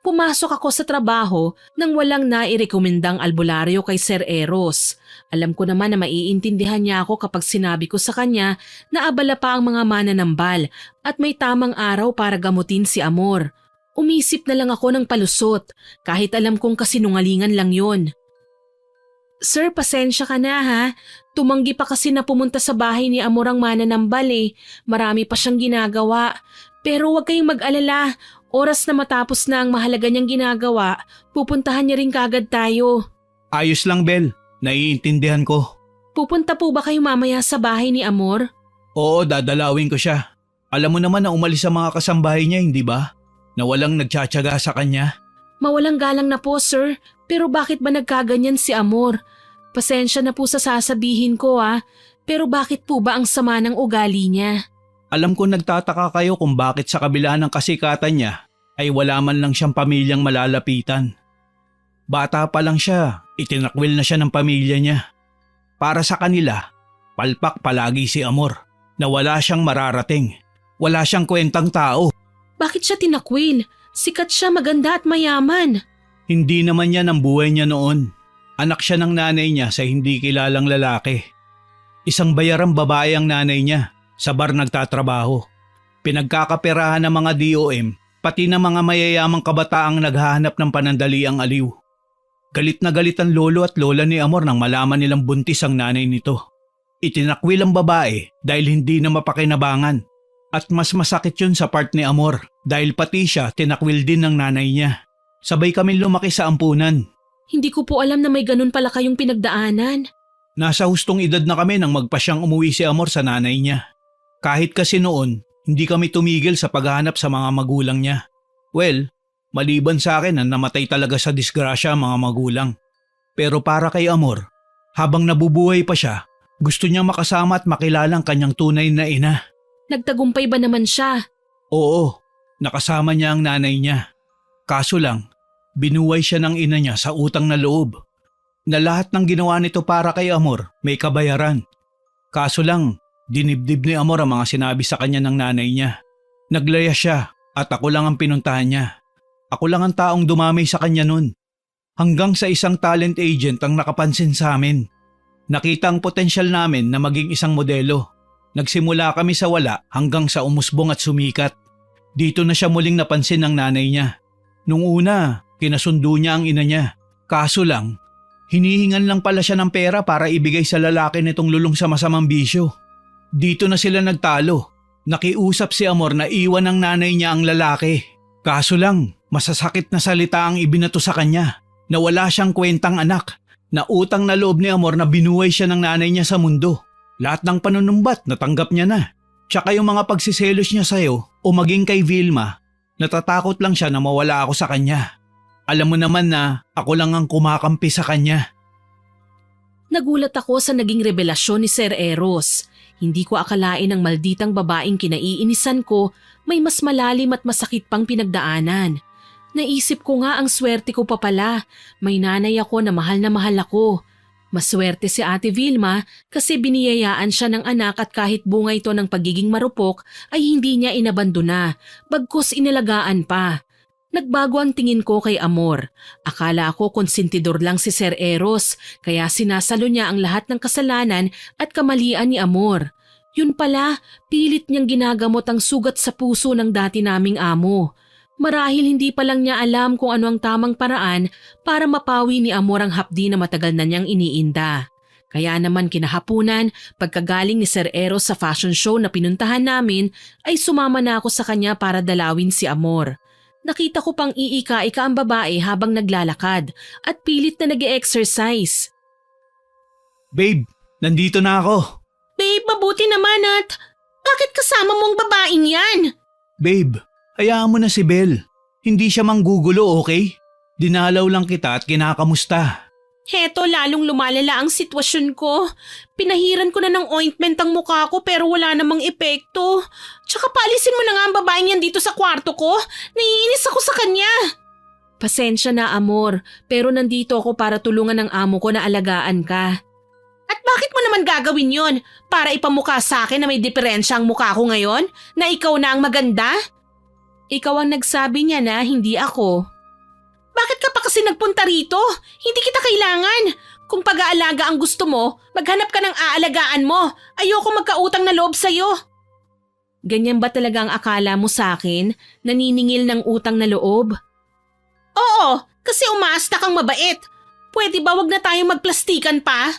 Pumasok ako sa trabaho nang walang nairekomendang albularyo kay Sir Eros. Alam ko naman na maiintindihan niya ako kapag sinabi ko sa kanya na abala pa ang mga mananambal at may tamang araw para gamutin si Amor. Umisip na lang ako ng palusot kahit alam kong kasinungalingan lang yon. Sir, pasensya ka na ha. Tumanggi pa kasi na pumunta sa bahay ni Amor ang mananambal eh. Marami pa siyang ginagawa. Pero huwag kayong mag-alala. Oras na matapos na ang mahalaga niyang ginagawa, pupuntahan niya rin kagad tayo. Ayos lang, Bel. Naiintindihan ko. Pupunta po ba kayo mamaya sa bahay ni Amor? Oo, dadalawin ko siya. Alam mo naman na umalis sa mga kasambahay niya, hindi ba? Na walang nagtsatsaga sa kanya. Mawalang galang na po, sir. Pero bakit ba nagkaganyan si Amor? Pasensya na po sa sasabihin ko pero bakit po ba ang sama ng ugali niya? Alam ko nagtataka kayo kung bakit sa kabila ng kasikatan niya ay wala man lang siyang pamilyang malalapitan. Bata pa lang siya, itinakwil na siya ng pamilya niya. Para sa kanila, palpak palagi si Amor na wala siyang mararating. Wala siyang kwentang tao. Bakit siya tinakwil? Sikat siya, maganda at mayaman. Hindi naman yan ang buhay niya noon. Anak siya ng nanay niya sa hindi kilalang lalaki. Isang bayarang babae ang nanay niya. Sa bar nagtatrabaho. Pinagkakaperahan ng mga DOM, pati ng mga mayayamang kabataang naghahanap ng panandaliang aliw. Galit na galit ang lolo at lola ni Amor nang malaman nilang buntis ang nanay nito. Itinakwil ang babae dahil hindi na mapakinabangan. At mas masakit yun sa part ni Amor dahil pati siya tinakwil din ng nanay niya. Sabay kami lumaki sa ampunan. Hindi ko po alam na may ganun pala kayong pinagdaanan. Nasa hustong edad na kami nang magpasyang umuwi si Amor sa nanay niya. Kahit kasi noon, hindi kami tumigil sa paghahanap sa mga magulang niya. Well, maliban sa akin na namatay talaga sa disgrasya ang mga magulang. Pero para kay Amor, Habang nabubuhay pa siya, gusto niyang makasama at makilala ang kanyang tunay na ina. Nagtagumpay ba naman siya? Oo, nakasama niya ang nanay niya. Kaso lang, binuway siya ng ina niya sa utang na loob. Na lahat ng ginawa nito para kay Amor may kabayaran. Kaso lang, dinibdib ni Amor ang mga sinabi sa kanya ng nanay niya. Naglaya siya at ako lang ang pinuntahan niya. Ako lang ang taong dumamay sa kanya nun. Hanggang sa isang talent agent ang nakapansin sa amin. Nakita ang potensyal namin na maging isang modelo. Nagsimula kami sa wala hanggang sa umusbong at sumikat. Dito na siya muling napansin ng nanay niya. Nung una, kinasundo niya ang ina niya. Kaso lang, hinihingan lang pala siya ng pera para ibigay sa lalaki nitong lulong sa masamang bisyo. Dito na sila nagtalo. Nakiusap si Amor na iwan ng nanay niya ang lalaki. Kaso lang, masasakit na salita ang ibinato sa kanya. Na wala siyang kwentang anak. Na utang na loob ni Amor na binuhay siya ng nanay niya sa mundo. Lahat ng panunumbat natanggap niya na. Tsaka yung mga pagsiselos niya sa'yo o maging kay Vilma, natatakot lang siya na mawala ako sa kanya. Alam mo naman na ako lang ang kumakampi sa kanya. Nagulat ako sa naging revelasyon ni Sir Eros. Hindi ko akalain ang malditang babaeng kinaiinisan ko may mas malalim at masakit pang pinagdaanan. Naisip ko nga ang swerte ko pa pala. May nanay ako na mahal ako. Maswerte si Ate Vilma kasi biniyayaan siya ng anak at kahit bunga ito ng pagiging marupok ay hindi niya inabandona, bagkus inalagaan pa. Nagbago ang tingin ko kay Amor. Akala ko konsentidor lang si Sir Eros kaya sinasalo niya ang lahat ng kasalanan at kamalian ni Amor. Yun pala, pilit niyang ginagamot ang sugat sa puso ng dati naming amo. Marahil hindi pa lang niya alam kung ano ang tamang paraan para mapawi ni Amor ang hapdi na matagal na niyang iniinda. Kaya naman kinahapunan, pagkagaling ni Sir Eros sa fashion show na pinuntahan namin, ay sumama na ako sa kanya para dalawin si Amor. Nakita ko pang iika-ika ang babae habang naglalakad at pilit na nag-e-exercise. Babe, nandito na ako. Babe, mabuti naman at bakit kasama mo ang babaeng yan? Babe, hayaan mo na si Belle. Hindi siya manggugulo, okay? Dinalaw lang kita at kinakamusta. Heto, lalong lumalala ang sitwasyon ko. Pinahiran ko na ng ointment ang mukha ko pero wala namang epekto. Tsaka paalisin mo na nga ang babaeng yan dito sa kwarto ko. Naiinis ako sa kanya. Pasensya na, Amor, pero nandito ako para tulungan ng amo ko na alagaan ka. At bakit mo naman gagawin yon? Para ipamukha sa akin na may diferensya ang mukha ko ngayon? Na ikaw na ang maganda? Ikaw ang nagsabi niya na, hindi ako. Bakit ka pa kasi nagpunta rito? Hindi kita kailangan. Kung pag-aalaga ang gusto mo, maghanap ka ng aalagaan mo. Ayoko magkautang na loob sa'yo. Ganyan ba talaga ang akala mo sa akin? Naniningil ng utang na loob? Oo, kasi umaasta kang mabait. Pwede ba wag na tayong magplastikan pa?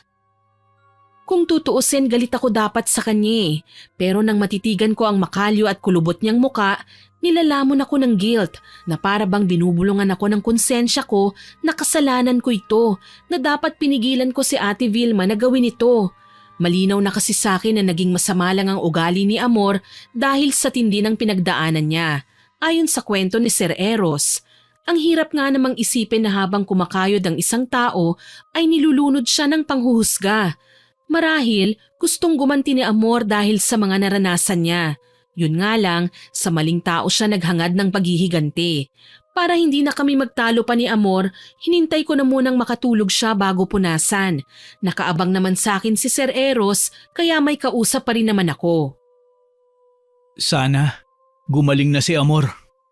Kung tutuusin, galit ako dapat sa kanya eh. Pero nang matitigan ko ang makalyo at kulubot niyang muka, nilalamon ako ng guilt na para bang binubulungan ako ng konsensya ko na kasalanan ko ito, na dapat pinigilan ko si Ate Vilma na gawin ito. Malinaw na kasi sa akin na naging masama lang ang ugali ni Amor dahil sa tindi ng pinagdaanan niya. Ayon sa kwento ni Sir Eros, ang hirap nga namang isipin na habang kumakayod ang isang tao ay nilulunod siya ng panghuhusga. Marahil gustong gumanti ni Amor dahil sa mga naranasan niya. Yun nga lang, sa maling tao siya naghangad ng paghihiganti. Para hindi na kami magtalo pa ni Amor, hinintay ko na munang makatulog siya bago punasan. Nakaabang naman sa akin si Sir Eros kaya may kausap pa rin naman ako. Sana, gumaling na si Amor.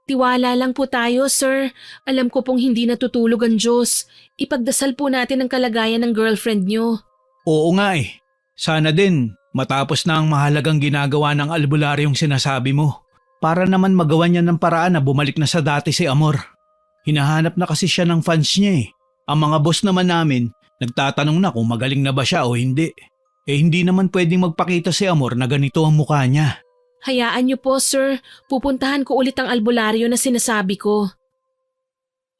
Tiwala lang po tayo, sir. Alam ko pong hindi natutulog ang Diyos. Ipagdasal po natin ang kalagayan ng girlfriend niyo. Oo nga eh. Sana din, matapos na ang mahalagang ginagawa ng albularyong sinasabi mo. Para naman magawa niya ng paraan na bumalik na sa dati si Amor. Hinahanap na kasi siya ng fans niya eh. Ang mga boss naman namin, nagtatanong na kung magaling na ba siya o hindi. Eh hindi naman pwedeng magpakita si Amor na ganito ang mukha niya. Hayaan niyo po, sir. Pupuntahan ko ulit ang albularyo na sinasabi ko.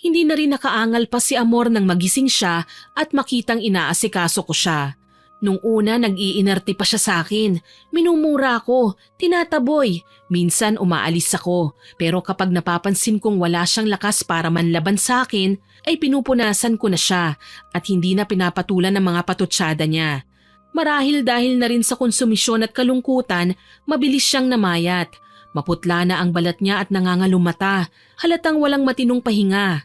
Hindi na rin nakaangal pa si Amor nang magising siya at makitang inaasikaso ko siya. Nung una nag-iinarte pa siya sa akin. Minumura ko, tinataboy. Minsan umaalis ako. Pero kapag napapansin kong wala siyang lakas para manlaban sa akin, ay pinupunasan ko na siya at hindi na pinapatulan ng mga patutsada niya. Marahil dahil na rin sa konsumisyon at kalungkutan, mabilis siyang namayat. Maputla na ang balat niya at nangangalumata. Halatang walang matinong pahinga.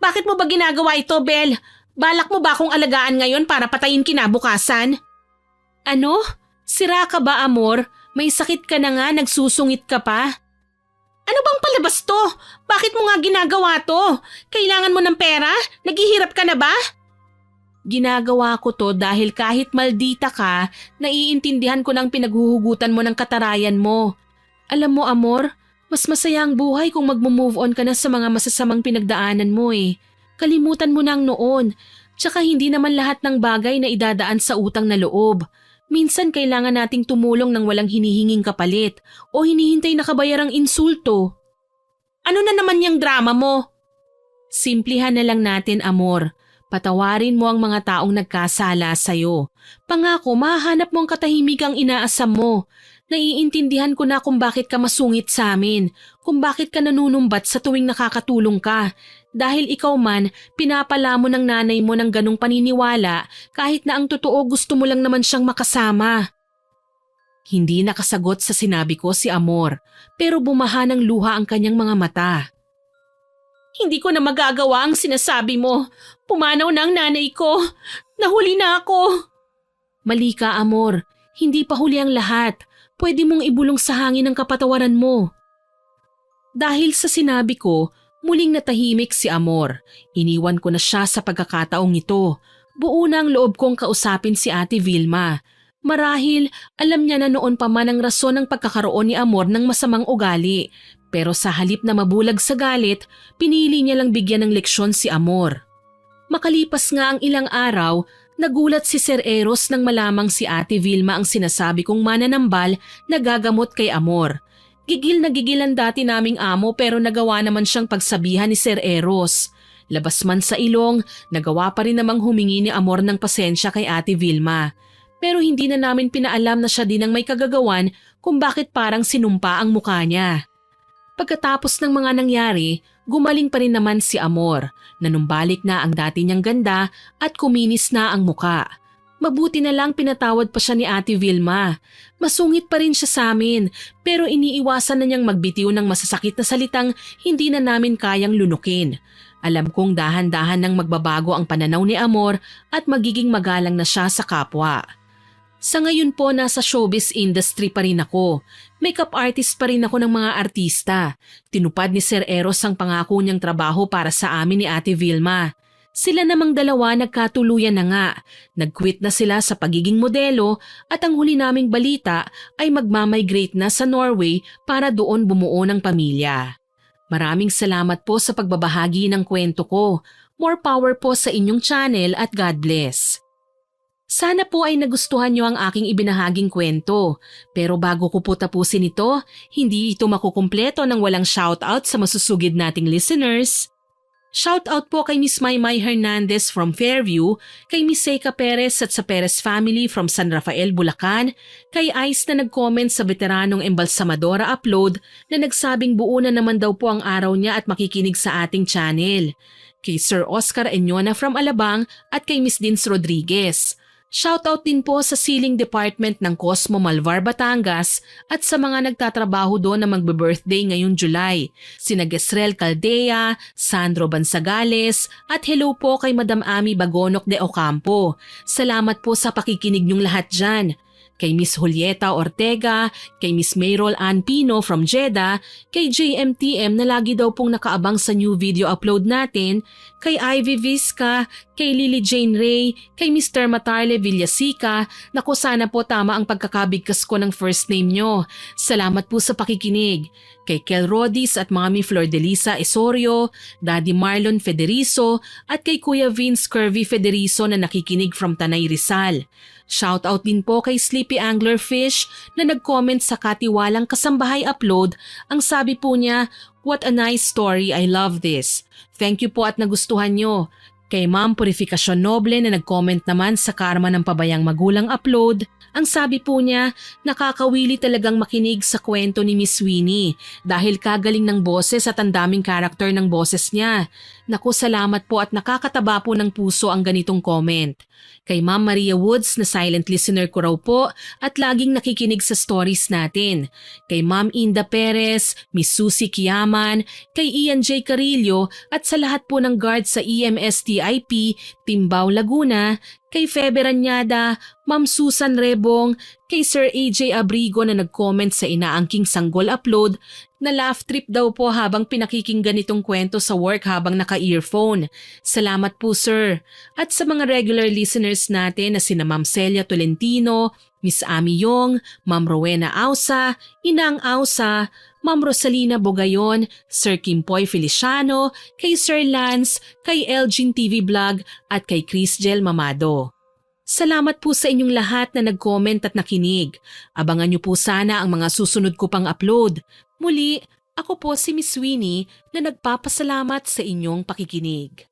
Bakit mo ba ginagawa ito, Bel? Balak mo ba akong alagaan ngayon para patayin kinabukasan? Ano? Sira ka ba, amor? May sakit ka na nga, nagsusungit ka pa? Ano bang palabas to? Bakit mo nga ginagawa to? Kailangan mo ng pera? Naghihirap ka na ba? Ginagawa ko to dahil kahit maldita ka, naiintindihan ko ng pinaghuhugutan mo ng katarayan mo. Alam mo, amor, mas masaya ang buhay kung magmo-move on ka na sa mga masasamang pinagdaanan mo eh. Kalimutan mo na ang noon. Tsaka hindi naman lahat ng bagay na idadaan sa utang na loob. Minsan kailangan nating tumulong ng walang hinihinging kapalit o hinihintay na kabayarang insulto. Ano na naman yung drama mo? Simplihan na lang natin, amor. Patawarin mo ang mga taong nagkasala sa'yo. Pangako, mahahanap mo ang katahimikang inaasam mo. Naiintindihan ko na kung bakit ka masungit sa amin, kung bakit ka nanunumbat sa tuwing nakakatulong ka. Dahil ikaw man, pinapala mo ng nanay mo ng ganong paniniwala kahit na ang totoo gusto mo lang naman siyang makasama. Hindi nakasagot sa sinabi ko si Amor, pero bumaha ng luha ang kanyang mga mata. Hindi ko na magagawa ang sinasabi mo. Pumanaw na ang nanay ko. Nahuli na ako. Mali ka, Amor. Hindi pa huli ang lahat. Pwede mong ibulong sa hangin ang kapatawaran mo. Dahil sa sinabi ko, muling natahimik si Amor. Iniwan ko na siya sa pagkakataong ito. Buo na ang loob kong kausapin si Ate Vilma. Marahil, alam niya na noon pa man ang rason ng pagkakaroon ni Amor ng masamang ugali. Pero sa halip na mabulag sa galit, pinili niya lang bigyan ng leksyon si Amor. Makalipas nga ang ilang araw, nagulat si Sir Eros nang malamang si Ate Vilma ang sinasabi kong mananambal na gagamot kay Amor. Gigil na gigil ang dati naming amo pero nagawa naman siyang pagsabihan ni Sir Eros. Labas man sa ilong, nagawa pa rin namang humingi ni Amor ng pasensya kay Ate Vilma. Pero hindi na namin pinaalam na siya din ang may kagagawan kung bakit parang sinumpa ang mukha niya. Pagkatapos ng mga nangyari, gumaling pa rin naman si Amor. Nanumbalik na ang dati niyang ganda at kuminis na ang muka. Mabuti na lang pinatawad pa siya ni Ate Vilma. Masungit pa rin siya sa amin pero iniiwasan na niyang magbitiw ng masasakit na salitang hindi na namin kayang lunukin. Alam kong dahan-dahan nang magbabago ang pananaw ni Amor at magiging magalang na siya sa kapwa. Sa ngayon po nasa showbiz industry pa rin ako. Makeup artist pa rin ako ng mga artista. Tinupad ni Sir Eros ang pangako niyang trabaho para sa amin ni Ate Vilma. Sila namang dalawa nagkatuluyan na nga. Nag-quit na sila sa pagiging modelo at ang huli naming balita ay magmamigrate na sa Norway para doon bumuo ng pamilya. Maraming salamat po sa pagbabahagi ng kwento ko. More power po sa inyong channel at God bless. Sana po ay nagustuhan niyo ang aking ibinahaging kwento. Pero bago ko po tapusin ito, hindi ito makukumpleto ng walang shoutout sa masusugid nating listeners. Shoutout po kay Miss Maymay Hernandez from Fairview, kay Miss Seika Perez at sa Perez family from San Rafael, Bulacan, kay Ice na nag-comment sa veteranong Embalsamadora upload na nagsabing buo na naman daw po ang araw niya at makikinig sa ating channel, kay Sir Oscar Enyona from Alabang at kay Miss Dins Rodriguez. Shoutout din po sa Ceiling Department ng Cosmo Malvar, Batangas at sa mga nagtatrabaho doon na magbe-birthday ngayong July. Sina Gesrel Caldea, Sandro Bansagales at hello po kay Madam Ami Bagonok de Ocampo. Salamat po sa pakikinig niyong lahat dyan. Kay Miss Julieta Ortega, kay Miss Mayrol Ann Pino from Jeddah, kay JMTM na lagi daw pong nakaabang sa new video upload natin, kay Ivy Vizca, kay Lily Jane Ray, kay Mr. Matarle Villasica, naku sana po tama ang pagkakabigkas ko ng first name nyo. Salamat po sa pakikinig. Kay Kel Rodis at Mami Flor Delisa Esorio, Daddy Marlon Federizo at kay Kuya Vince Curvy Federizo na nakikinig from Tanay Rizal. Shoutout din po kay Sleepy Anglerfish na nag-comment sa katiwalang kasambahay upload. Ang sabi po niya, "What a nice story, I love this. Thank you po at nagustuhan nyo. Kay Ma'am Purificacion Noble na nag-comment naman sa Karma ng Pabayang Magulang upload, ang sabi po niya, nakakawili talagang makinig sa kwento ni Miss Winnie dahil kagaling ng boses at ang daming karakter ng boses niya. Naku, salamat po at nakakataba po ng puso ang ganitong comment. Kay Ma'am Maria Woods na silent listener ko raw po at laging nakikinig sa stories natin. Kay Ma'am Inda Perez, Miss Susie Kiaman, kay Ian J. Carillo at sa lahat po ng guard sa EMSTIP, Timbao, Laguna, kay Febe Ranyada, Ma'am Susan Rebong, kay Sir AJ Abrigo na nag-comment sa Inaangking Sanggol upload na laugh trip daw po habang pinakikinggan itong kwento sa work habang naka-earphone. Salamat po sir. At sa mga regular listeners natin na sina Ma'am Celia Tolentino, Miss Ami Yong, Ma'am Rowena Ausa, Inang Ausa, Ma'am Rosalina Bogayon, Sir Kimpoy Feliciano, kay Sir Lance, kay Elgin TV Vlog at kay Chris Jel Mamado. Salamat po sa inyong lahat na nag-comment at nakinig. Abangan niyo po sana ang mga susunod ko pang upload. Muli, ako po si Miss Winnie na nagpapasalamat sa inyong pakikinig.